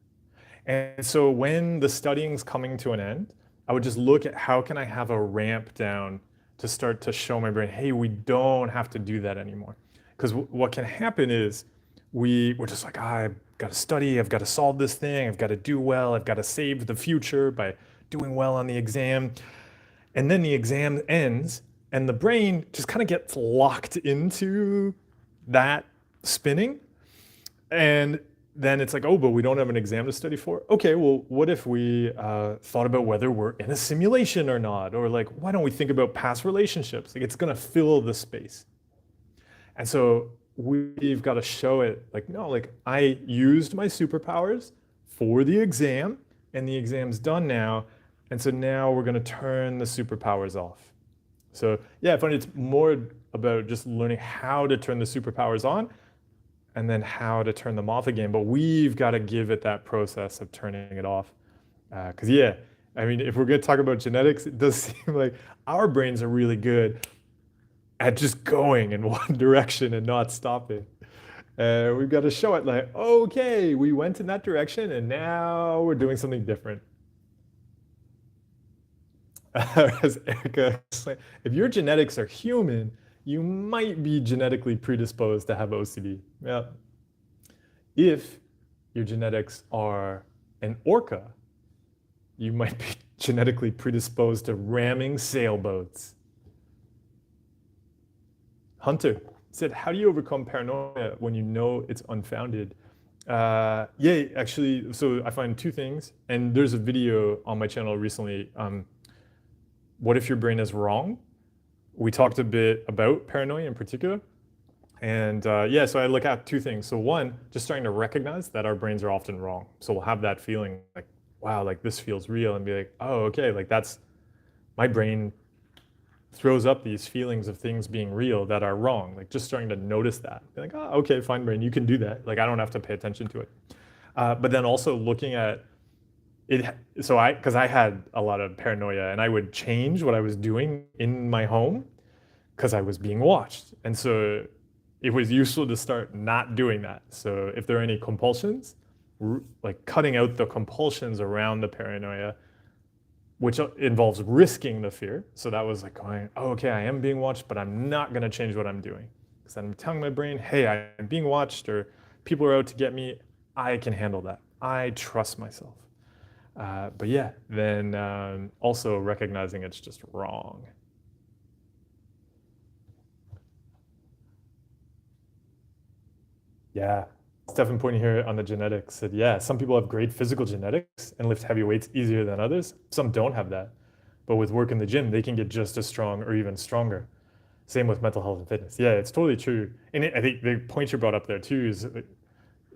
Speaker 1: And so when the studying's coming to an end, I would just look at how can I have a ramp down to start to show my brain, hey, we don't have to do that anymore. Because what can happen is we're just like, I've got to study, I've got to solve this thing, I've got to do well, I've got to save the future by doing well on the exam. And then the exam ends, and the brain just kind of gets locked into that spinning. And then it's like, oh, but we don't have an exam to study for? Okay, well, what if we thought about whether we're in a simulation or not? Or like, why don't we think about past relationships? Like, it's gonna fill the space. And so we've got to show it like, no, like I used my superpowers for the exam, and the exam's done now. And so now we're gonna turn the superpowers off. So yeah, I find it's more about just learning how to turn the superpowers on and then how to turn them off again. But we've got to give it that process of turning it off. Because yeah, I mean, if we're going to talk about genetics, it does seem like our brains are really good at just going in one direction and not stopping. We've got to show it like, okay, we went in that direction and now we're doing something different. As Erica explained, if your genetics are human, you might be genetically predisposed to have OCD. Yeah. If your genetics are an orca, you might be genetically predisposed to ramming sailboats. Hunter said, how do you overcome paranoia when you know it's unfounded? Yeah, actually, so I find two things, and there's a video on my channel recently, what if your brain is wrong? We talked a bit about paranoia in particular. And yeah, so I look at two things. So one, just starting to recognize that our brains are often wrong. So we'll have that feeling like, wow, like this feels real, and be like, oh, okay, like that's, my brain throws up these feelings of things being real that are wrong. Like just starting to notice that. Be like, oh, okay, fine brain, you can do that. Like I don't have to pay attention to it. But then also looking at it, so because I had a lot of paranoia, and I would change what I was doing in my home because I was being watched. And so it was useful to start not doing that. So if there are any compulsions, like cutting out the compulsions around the paranoia which involves risking the fear. So that was like going, oh, okay, I am being watched, but I'm not going to change what I'm doing. Because I'm telling my brain, hey, I'm being watched, or people are out to get me. I can handle that. I trust myself. But yeah, then also recognizing it's just wrong. Yeah. Stefan pointing here on the genetics said, yeah, some people have great physical genetics and lift heavy weights easier than others. Some don't have that. But with work in the gym, they can get just as strong or even stronger. Same with mental health and fitness. Yeah, it's totally true. And I think the point you brought up there too is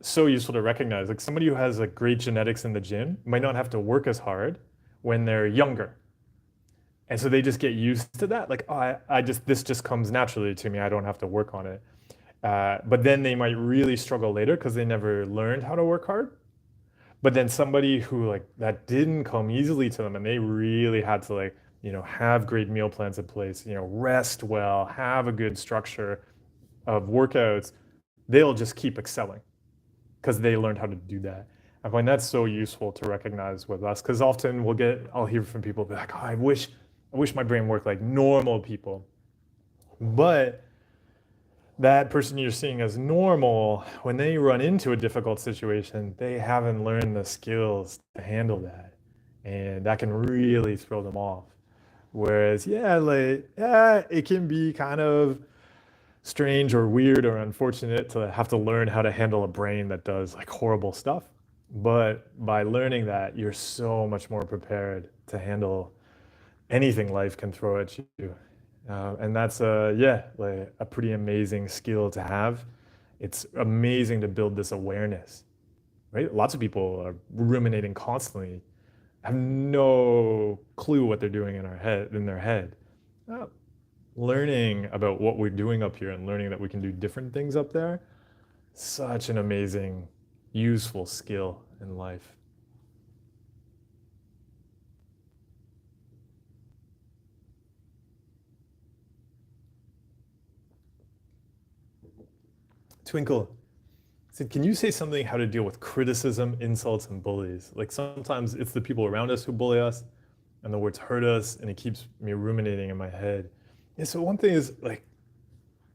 Speaker 1: so useful to recognize. Like somebody who has like great genetics in the gym might not have to work as hard when they're younger. And so they just get used to that. Like, oh, this just comes naturally to me. I don't have to work on it. But then they might really struggle later because they never learned how to work hard. But then somebody who like that didn't come easily to them and they really had to like, have great meal plans in place, rest well, have a good structure of workouts, they'll just keep excelling because they learned how to do that. I find that's so useful to recognize with us because often I'll hear from people be like, oh, I wish my brain worked like normal people. But that person you're seeing as normal, when they run into a difficult situation, they haven't learned the skills to handle that. And that can really throw them off. Whereas, it can be kind of strange or weird or unfortunate to have to learn how to handle a brain that does like horrible stuff. But by learning that, you're so much more prepared to handle anything life can throw at you. And that's like a pretty amazing skill to have. It's amazing to build this awareness, right? Lots of people are ruminating constantly, have no clue what they're doing in their head. Uh, Learning about what we're doing up here and learning that we can do different things up there, such an amazing, useful skill in life. Twinkle said, can you say something how to deal with criticism, insults, and bullies? Like sometimes it's the people around us who bully us and the words hurt us and it keeps me ruminating in my head. Yeah, so one thing is like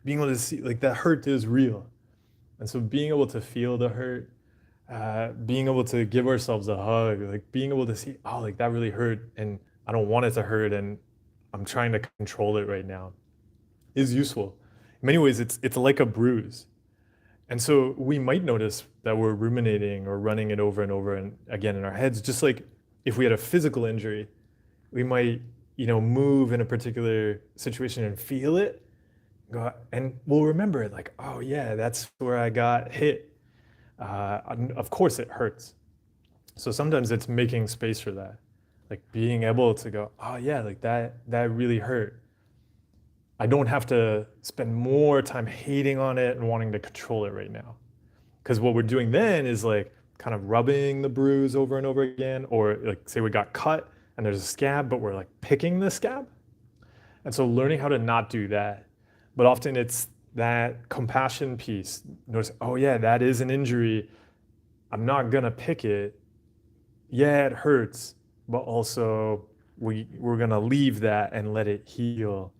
Speaker 1: being able to see like that hurt is real. And so being able to feel the hurt, being able to give ourselves a hug, like being able to see, oh, like that really hurt and I don't want it to hurt and I'm trying to control it right now is useful. In many ways, it's like a bruise. And so we might notice that we're ruminating or running it over and over and again in our heads, just like if we had a physical injury, we might, move in a particular situation and feel it, and we'll remember it like, oh yeah, that's where I got hit. Of course it hurts. So sometimes it's making space for that, like being able to go, oh yeah, like that really hurt. I don't have to spend more time hating on it and wanting to control it right now. Because what we're doing then is like kind of rubbing the bruise over and over again, or like say we got cut and there's a scab, but we're like picking the scab. And so learning how to not do that. But often it's that compassion piece. Notice, oh yeah, that is an injury. I'm not gonna pick it. Yeah, it hurts, but also we're gonna leave that and let it heal.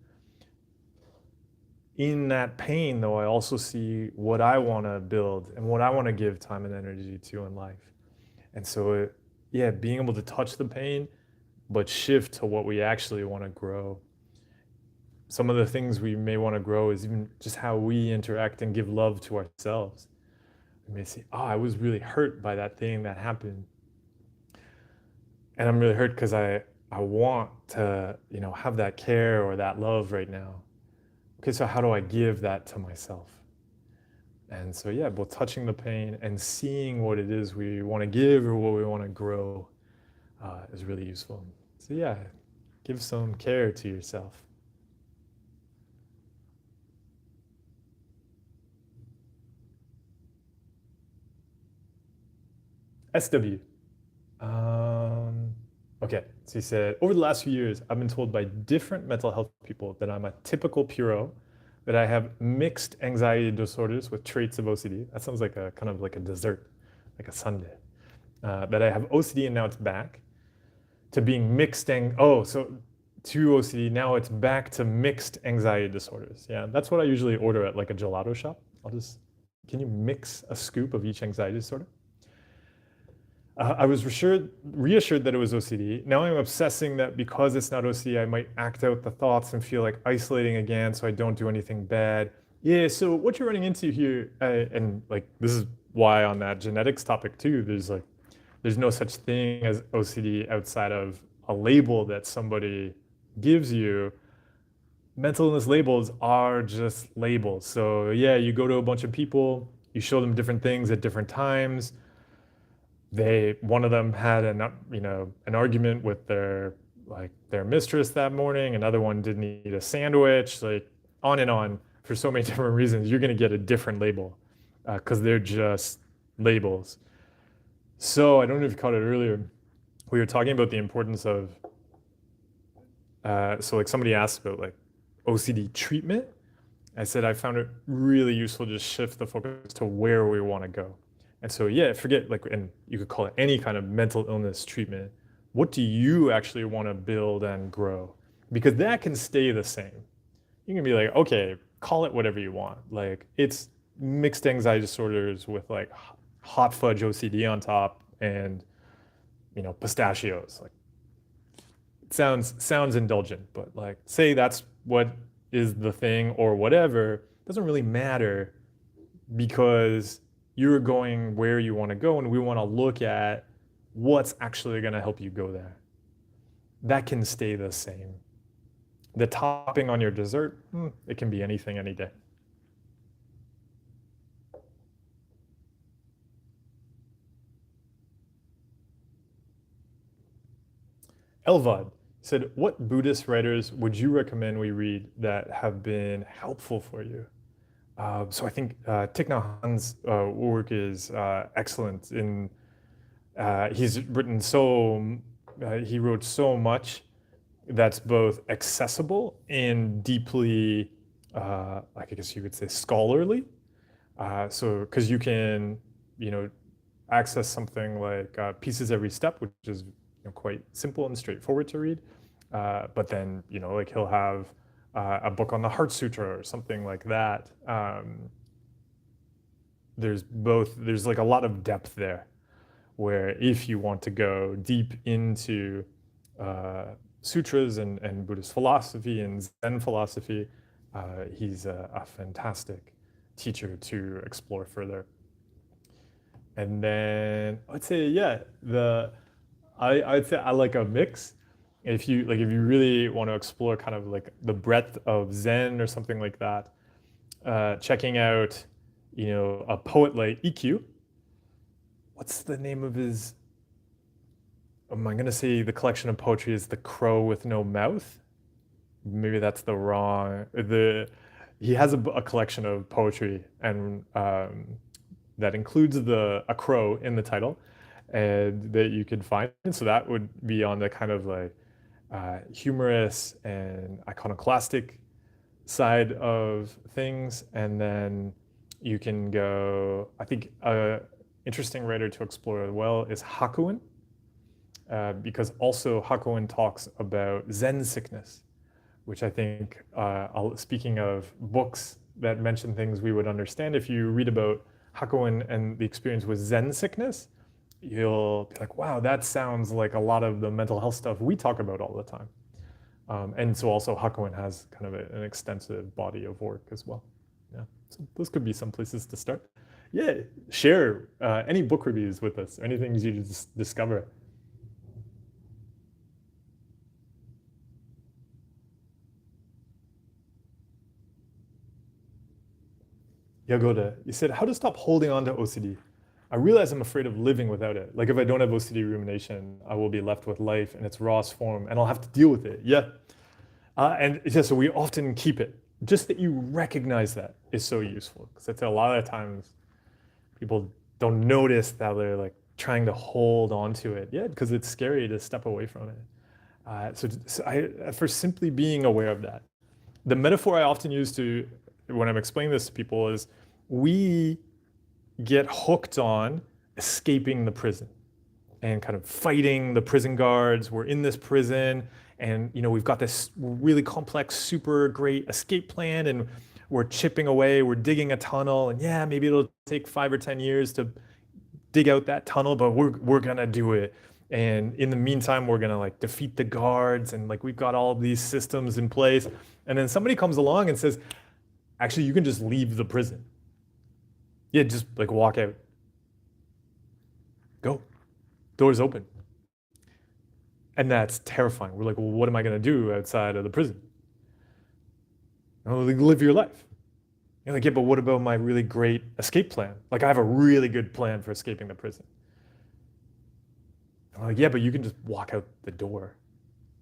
Speaker 1: In that pain, though, I also see what I want to build and what I want to give time and energy to in life. And so, being able to touch the pain, but shift to what we actually want to grow. Some of the things we may want to grow is even just how we interact and give love to ourselves. We may say, oh, I was really hurt by that thing that happened. And I'm really hurt because I want to, have that care or that love right now. Okay, so how do I give that to myself? And so, both touching the pain and seeing what it is we want to give or what we want to grow is really useful. So, give some care to yourself. SW. Okay, so he said, over the last few years, I've been told by different mental health people that I'm a typical Puro, that I have mixed anxiety disorders with traits of OCD. That sounds like a kind of like a dessert, like a sundae. That I have OCD and now it's back. to being oh, so to OCD, now it's back to mixed anxiety disorders. Yeah, that's what I usually order at like a gelato shop. Can you mix a scoop of each anxiety disorder? I was reassured that it was OCD. Now I'm obsessing that because it's not OCD, I might act out the thoughts and feel like isolating again so I don't do anything bad. Yeah, so what you're running into here, and like this is why on that genetics topic too, there's no such thing as OCD outside of a label that somebody gives you. Mental illness labels are just labels. So yeah, you go to a bunch of people, you show them different things at different times. One of them had an argument with their mistress that morning. Another one didn't eat a sandwich. Like on and on for so many different reasons. You're gonna get a different label because they're just labels. So I don't know if you caught it earlier. We were talking about the importance of. So like somebody asked about like OCD treatment. I said I found it really useful to just shift the focus to where we want to go. And so, yeah, and you could call it any kind of mental illness treatment. What do you actually want to build and grow? Because that can stay the same. You can be like, okay, call it whatever you want. Like it's mixed anxiety disorders with like hot fudge OCD on top and, pistachios. Like it sounds indulgent, but like say that's what is the thing or whatever, doesn't really matter because you're going where you want to go, and we want to look at what's actually going to help you go there. That can stay the same. The topping on your dessert, it can be anything, any day. Elvad said, what Buddhist writers would you recommend we read that have been helpful for you? So I think Thich Nhat Hanh's work is excellent. He's written he wrote so much that's both accessible and deeply, I guess you could say, scholarly. So because you can, access something like Pieces Every Step, which is quite simple and straightforward to read. But then, like he'll have a book on the Heart Sutra or something like that. There's like a lot of depth there where if you want to go deep into sutras and Buddhist philosophy and Zen philosophy, he's a fantastic teacher to explore further. And then I'd say, yeah, I'd say I like a mix. If you really want to explore kind of like the breadth of Zen or something like that, checking out, a poet like Ikkyu. What's the name of his? I'm gonna say the collection of poetry is The Crow with No Mouth. Maybe that's the wrong. He has a collection of poetry and that includes a crow in the title, and that you can find. And so that would be on the kind of like humorous and iconoclastic side of things. And then you can go, I think an interesting writer to explore as well is Hakuin, because also Hakuin talks about Zen sickness, which I think, speaking of books that mention things we would understand, if you read about Hakuin and the experience with Zen sickness, you'll be like, wow, that sounds like a lot of the mental health stuff we talk about all the time. And so also Hakuin has kind of an extensive body of work as well. Yeah, so those could be some places to start. Yeah, share any book reviews with us, anything you just discover. Yagoda, you said, how to stop holding on to OCD? I realize I'm afraid of living without it. Like if I don't have OCD rumination, I will be left with life in its rawest form and I'll have to deal with it. Yeah. And it's just, so we often keep it. Just that you recognize that is so useful. Because I'd say a lot of times people don't notice that they're like trying to hold on to it. Yeah, because it's scary to step away from it. For simply being aware of that. The metaphor I often use when I'm explaining this to people is we get hooked on escaping the prison. and kind of fighting the prison guards. We're in this prison, and we've got this really complex, super great escape plan, and we're chipping away, we're digging a tunnel, and yeah, maybe it'll take 5 or 10 years to dig out that tunnel, but we're gonna do it. And in the meantime, we're gonna like defeat the guards, and like we've got all of these systems in place. And then somebody comes along and says, actually, you can just leave the prison. Yeah, just like walk out. Go. Doors open. And that's terrifying. We're like, well, what am I gonna do outside of the prison? Oh, like, live your life. You're like, yeah, but what about my really great escape plan? Like, I have a really good plan for escaping the prison. I'm like, yeah, but you can just walk out the door.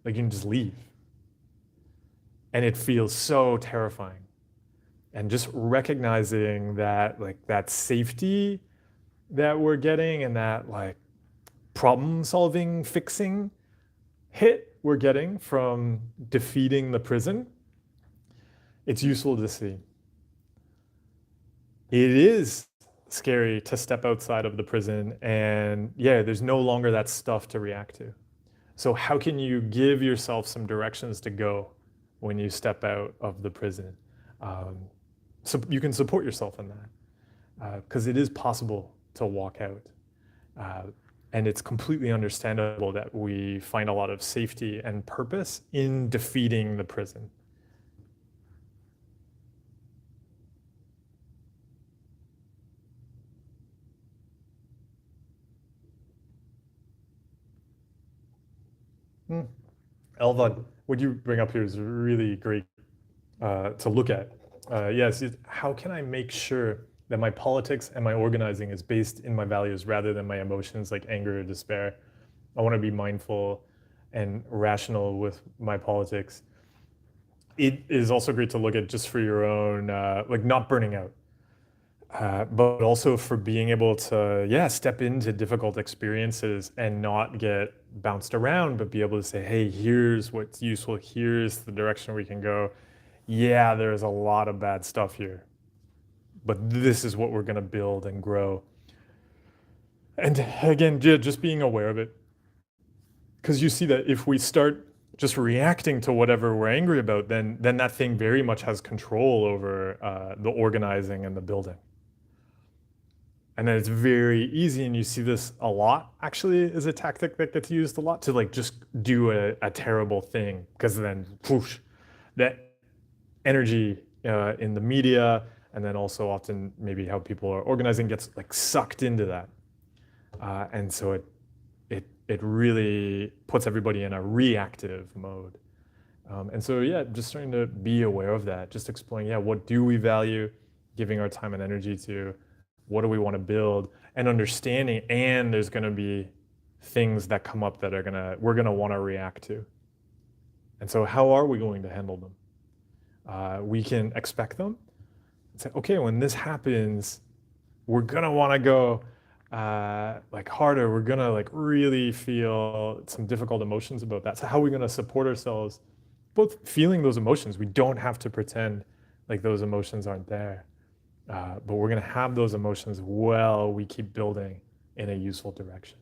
Speaker 1: Like, you can just leave. And it feels so terrifying. And just recognizing that, like, that safety that we're getting and that, like, problem solving, fixing hit we're getting from defeating the prison, it's useful to see. It is scary to step outside of the prison, and yeah, there's no longer that stuff to react to. So how can you give yourself some directions to go when you step out of the prison? So you can support yourself in that, because it is possible to walk out. And it's completely understandable that we find a lot of safety and purpose in defeating the prison. Elvan, what you bring up here is really great to look at. Yes, how can I make sure that my politics and my organizing is based in my values rather than my emotions like anger or despair? I want to be mindful and rational with my politics. It is also great to look at just for your own, like not burning out, but also for being able to, yeah, step into difficult experiences and not get bounced around, but be able to say, hey, here's what's useful, here's the direction we can go. Yeah, there's a lot of bad stuff here, but this is what we're going to build and grow. And again, just being aware of it. Because you see that if we start just reacting to whatever we're angry about, then that thing very much has control over the organizing and the building. And then it's very easy, and you see this a lot, actually, is a tactic that gets used a lot to like just do a terrible thing, because then whoosh, that energy in the media, and then also often maybe how people are organizing gets like sucked into that. And so it really puts everybody in a reactive mode. And so, yeah, just starting to be aware of that, just exploring, yeah, what do we value giving our time and energy to? What do we want to build? And understanding, and there's going to be things that come up that we're going to want to react to. And so how are we going to handle them? We can expect them and say, okay, when this happens, we're going to want to go like harder. We're going to like really feel some difficult emotions about that. So how are we going to support ourselves both feeling those emotions? We don't have to pretend like those emotions aren't there. But we're going to have those emotions while we keep building in a useful direction.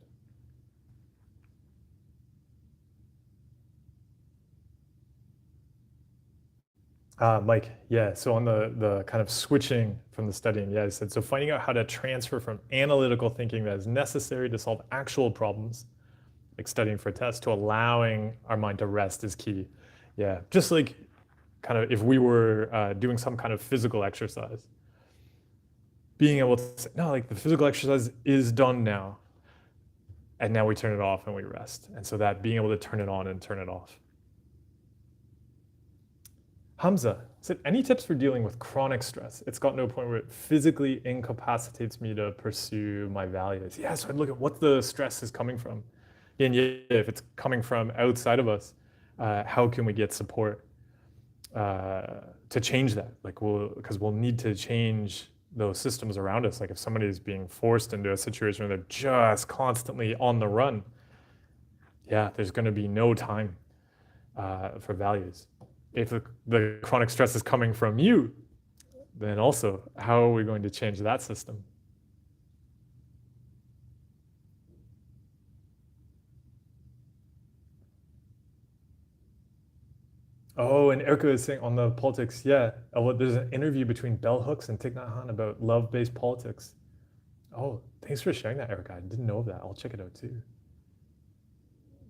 Speaker 1: Mike, yeah, so on the kind of switching from the studying, yeah, I said, so finding out how to transfer from analytical thinking that is necessary to solve actual problems, like studying for tests, to allowing our mind to rest is key. Yeah, just like kind of if we were doing some kind of physical exercise, being able to say, no, like the physical exercise is done now. And now we turn it off and we rest. And so that being able to turn it on and turn it off. Hamza said, any tips for dealing with chronic stress? It's gotten to a point where it physically incapacitates me to pursue my values. Yeah, so I'd look at what the stress is coming from. And yeah, if it's coming from outside of us, how can we get support to change that? Like, because we'll need to change those systems around us. Like if somebody is being forced into a situation where they're just constantly on the run, yeah, there's going to be no time for values. If the chronic stress is coming from you, then also, how are we going to change that system? Oh, and Erica is saying on the politics, yeah. Well, there's an interview between Bell Hooks and Thich Nhat Hanh about love-based politics. Oh, thanks for sharing that, Erica. I didn't know that. I'll check it out too.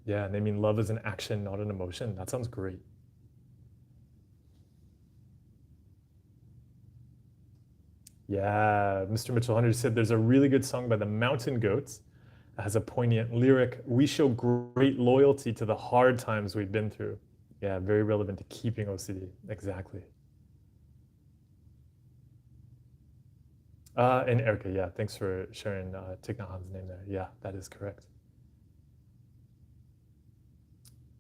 Speaker 1: Yeah, and they mean love is an action, not an emotion. That sounds great. Yeah, Mr. Mitchell Hunter said there's a really good song by the Mountain Goats that has a poignant lyric. We show great loyalty to the hard times we've been through. Yeah, very relevant to keeping OCD. Exactly. And Erica, yeah, thanks for sharing Thich Nhat Hanh's name there. Yeah, that is correct.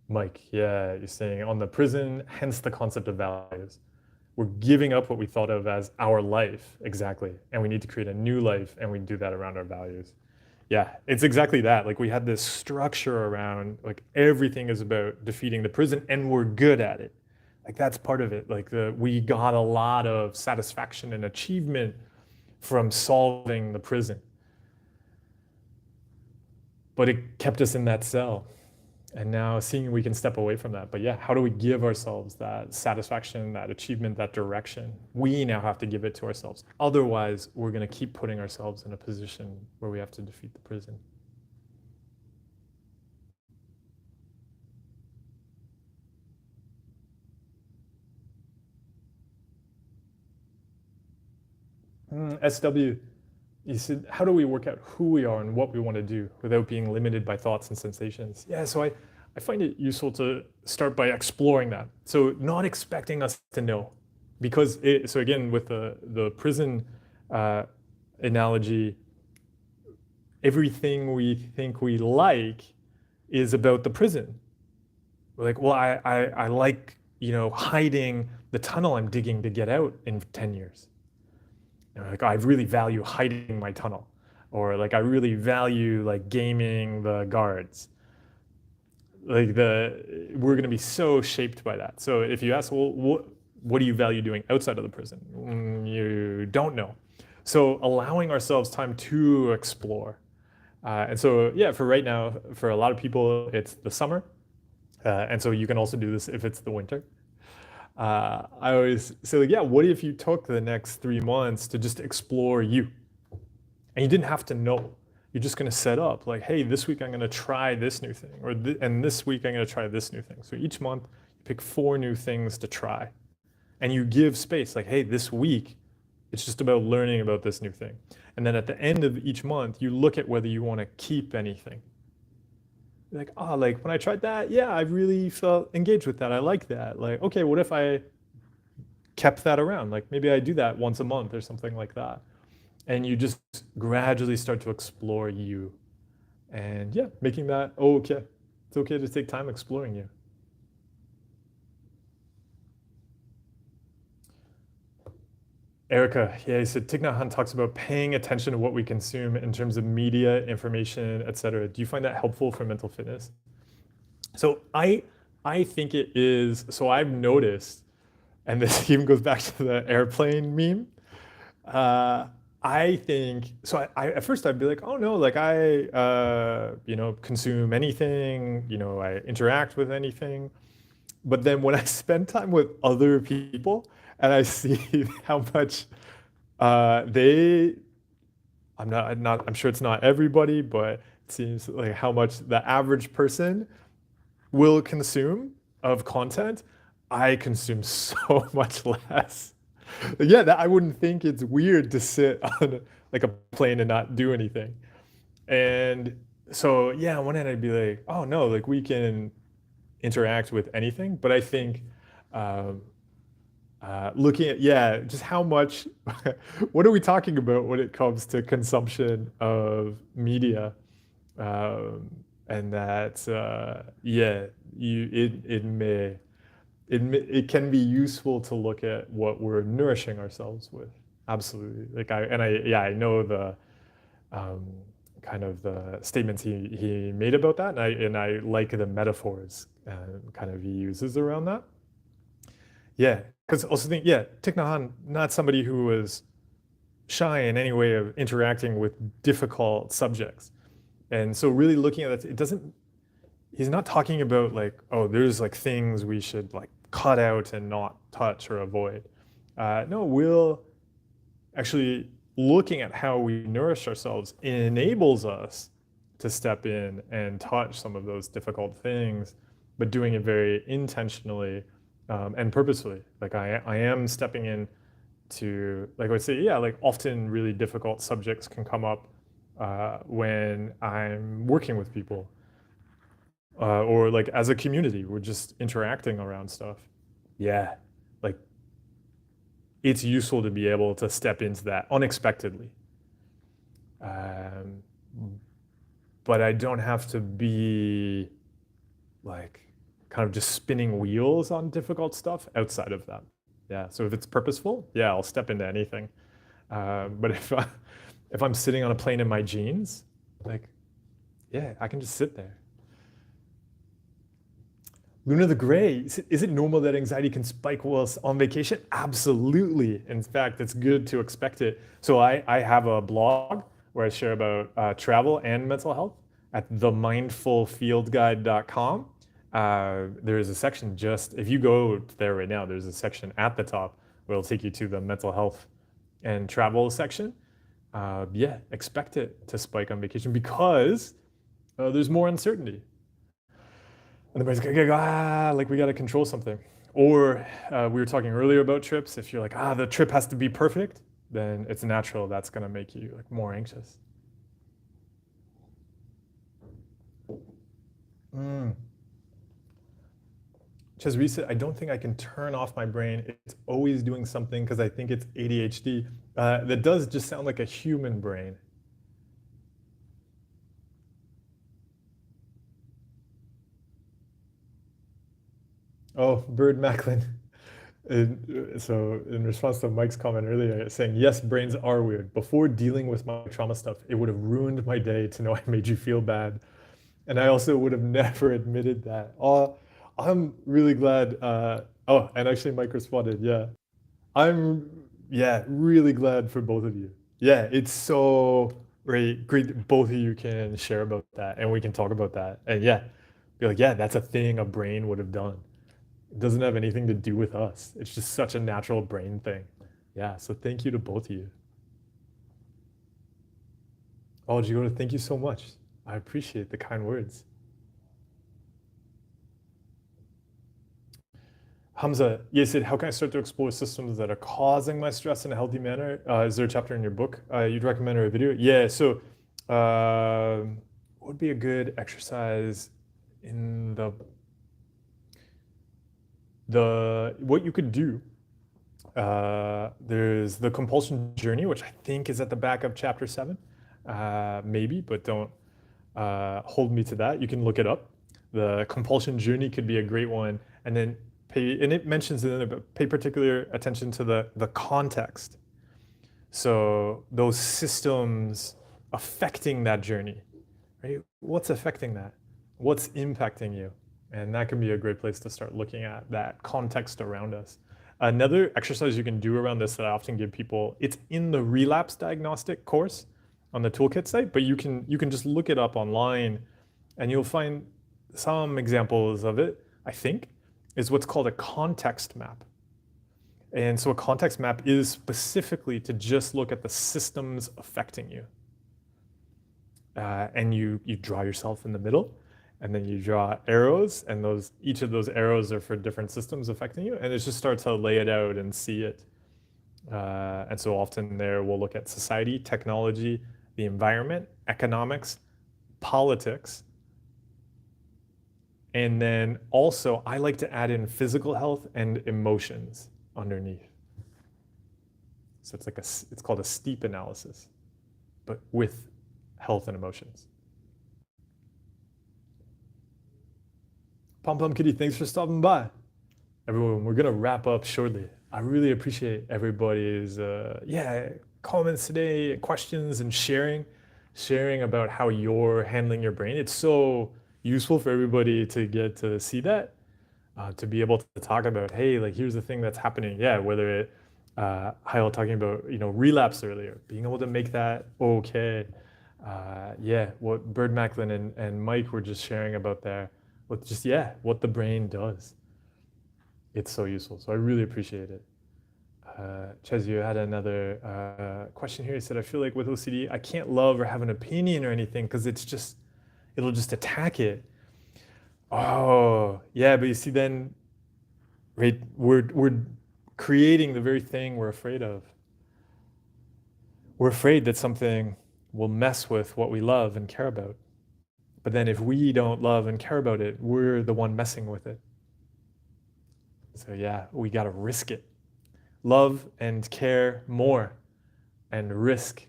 Speaker 1: Mike, yeah, you're saying on the prison, hence the concept of values. We're giving up what we thought of as our life, exactly. And we need to create a new life, and we do that around our values. Yeah, it's exactly that. Like we had this structure around like everything is about defeating the prison, and we're good at it. Like that's part of it. Like we got a lot of satisfaction and achievement from solving the prison, but it kept us in that cell. And now seeing we can step away from that. But yeah, how do we give ourselves that satisfaction, that achievement, that direction? We now have to give it to ourselves. Otherwise, we're going to keep putting ourselves in a position where we have to defeat the prison. SW, you said, how do we work out who we are and what we want to do without being limited by thoughts and sensations? Yeah, so I find it useful to start by exploring that. So not expecting us to know. Because, so again, with the prison analogy, everything we think we like is about the prison. We're like, well, I like, hiding the tunnel I'm digging to get out in 10 years. Like I really value hiding my tunnel, or like I really value like gaming the guards. Like we're going to be so shaped by that. So if you ask, well, what do you value doing outside of the prison? You don't know. So allowing ourselves time to explore. And so yeah, for right now, for a lot of people, it's the summer. And so you can also do this if it's the winter. I always say, like, yeah, what if you took the next 3 months to just explore you? And you didn't have to know. You're just going to set up, like, hey, this week I'm going to try this new thing, and this week I'm going to try this new thing. So each month, you pick 4 new things to try. And you give space, like, hey, this week, it's just about learning about this new thing. And then at the end of each month, you look at whether you want to keep anything. Like, oh, like when I tried that, yeah, I really felt engaged with that. I like that. Like, okay, what if I kept that around? Like maybe I do that once a month or something like that. And you just gradually start to explore you. And yeah, making that okay. It's okay to take time exploring you. Erica, yeah, he said Thich Nhat Hanh talks about paying attention to what we consume in terms of media, information, etc. Do you find that helpful for mental fitness? So I think it is. So I've noticed, and this even goes back to the airplane meme. I think so. I at first I'd be like, oh no, like I consume anything, I interact with anything. But then when I spend time with other people and I see how much they, I'm sure it's not everybody, but it seems like how much the average person will consume of content, I consume so much less. Yeah, I wouldn't think it's weird to sit on like a plane and not do anything. And so yeah, on one hand I'd be like, oh no, like we can interact with anything. But I think um, looking at just how much, what are we talking about when it comes to consumption of media? And that it can be useful to look at what we're nourishing ourselves with. Absolutely. Like I know the kind of the statements he made about that, and I like the metaphors kind of he uses around that. Yeah, because also think Thich Nhat Hanh, not somebody who was shy in any way of interacting with difficult subjects, and so really looking at it, it doesn't. He's not talking about like, oh, there's like things we should like cut out and not touch or avoid. No, we'll actually looking at how we nourish ourselves enables us to step in and touch some of those difficult things, but doing it very intentionally and purposefully. Like I am stepping in to, like I would say, yeah, like often really difficult subjects can come up when I'm working with people or like as a community, we're just interacting around stuff. Yeah, like it's useful to be able to step into that unexpectedly. Um, but I don't have to be like kind of just spinning wheels on difficult stuff outside of that. Yeah, so if it's purposeful, yeah, I'll step into anything. But if I'm sitting on a plane in my jeans, like, yeah, I can just sit there. Luna the Gray, is it normal that anxiety can spike whilst on vacation? Absolutely. In fact, it's good to expect it. So I have a blog where I share about travel and mental health at themindfulfieldguide.com. There's a section just, if you go there right now, there's a section at the top where it'll take you to the mental health and travel section. Yeah, expect it to spike on vacation because there's more uncertainty. And the brain's like we got to control something. Or we were talking earlier about trips. If you're like, the trip has to be perfect, then it's natural that's going to make you like more anxious. Chesrisa, I don't think I can turn off my brain. It's always doing something because I think it's ADHD. That does just sound like a human brain. Oh, Bird Macklin. So in response to Mike's comment earlier, saying, yes, brains are weird. Before dealing with my trauma stuff, it would have ruined my day to know I made you feel bad. And I also would have never admitted that. Oh, I'm really glad. Oh, and actually Mike responded, yeah. I'm, yeah, really glad for both of you. Yeah, it's so great both of you can share about that and we can talk about that. And yeah, be like, yeah, that's a thing a brain would have done. It doesn't have anything to do with us. It's just such a natural brain thing. Yeah, so thank you to both of you. Oh, Giota, thank you so much. I appreciate the kind words. Hamza, yes, how can I start to explore systems that are causing my stress in a healthy manner? Is there a chapter in your book you'd recommend or a video? Yeah, so what would be a good exercise in what you could do? There's the compulsion journey, which I think is at the back of chapter 7, maybe, but don't hold me to that. You can look it up. The compulsion journey could be a great one, and then and it mentions in there, but pay particular attention to the context. So those systems affecting that journey, right? What's affecting that? What's impacting you? And that can be a great place to start looking at that context around us. Another exercise you can do around this that I often give people, it's in the relapse diagnostic course on the toolkit site, but you can just look it up online and you'll find some examples of it, I think, is what's called a context map. And so a context map is specifically to just look at the systems affecting you. And you draw yourself in the middle, and then you draw arrows, and each of those arrows are for different systems affecting you, and it just starts to lay it out and see it. And so often there we'll look at society, technology, the environment, economics, politics, and then also I like to add in physical health and emotions underneath. So it's called a steep analysis, but with health and emotions. Pom Pom Kitty, thanks for stopping by. Everyone, we're gonna wrap up shortly. I really appreciate everybody's comments today, questions, and sharing about how you're handling your brain. It's so useful for everybody to get to see that, to be able to talk about, hey, like here's the thing that's happening. Yeah, whether it, Heil talking about relapse earlier, being able to make that okay. Yeah, what Bird Macklin and Mike were just sharing about there, with just what the brain does. it's so useful. So I really appreciate it. Ches, you had another question here. He said, I feel like with OCD, I can't love or have an opinion or anything because it'll just attack it. Oh, yeah, but you see then, right, we're creating the very thing we're afraid of. We're afraid that something will mess with what we love and care about. But then if we don't love and care about it, we're the one messing with it. So yeah, we got to risk it. Love and care more and risk.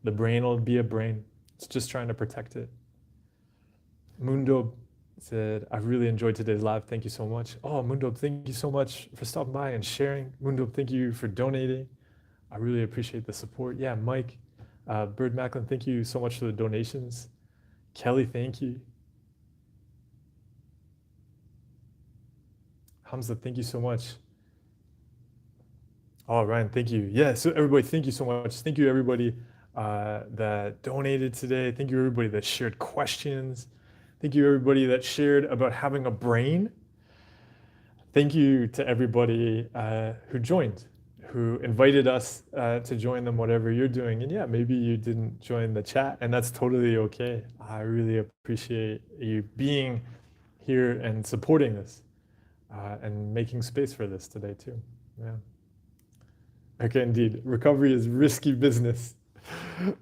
Speaker 1: The brain will be a brain. It's just trying to protect it. Mundo said, I've really enjoyed today's live. Thank you so much. Oh, Mundo, thank you so much for stopping by and sharing. Mundo, thank you for donating. I really appreciate the support. Yeah, Mike, Bird Macklin, thank you so much for the donations. Kelly, thank you. Hamza, thank you so much. Oh, Ryan, thank you. Yeah, so everybody, thank you so much. Thank you, everybody that donated today. Thank you, everybody that shared questions. Thank you, everybody that shared about having a brain. Thank you to everybody who joined, who invited us to join them, whatever you're doing. And yeah, maybe you didn't join the chat, and that's totally okay. I really appreciate you being here and supporting this and making space for this today, too. Yeah. Okay, indeed. Recovery is risky business.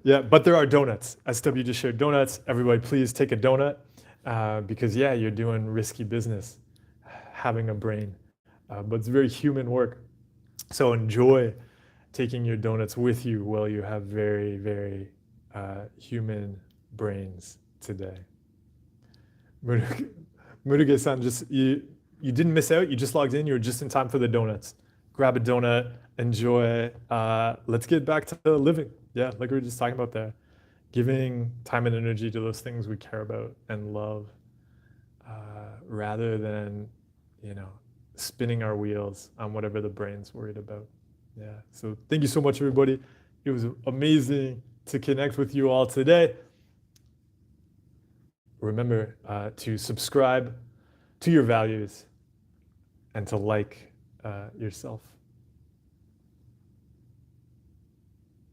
Speaker 1: Yeah, but there are donuts. SW just shared donuts. Everybody, please take a donut because, yeah, you're doing risky business, having a brain. But it's very human work. So enjoy taking your donuts with you while you have very, very human brains today. Muruge-san, you didn't miss out. You just logged in. You were just in time for the donuts. Grab a donut, enjoy. Let's get back to living. Yeah, like we were just talking about there. Giving time and energy to those things we care about and love rather than, spinning our wheels on whatever the brain's worried about. Yeah, so thank you so much, everybody. It was amazing to connect with you all today. Remember to subscribe to your values and to like yourself.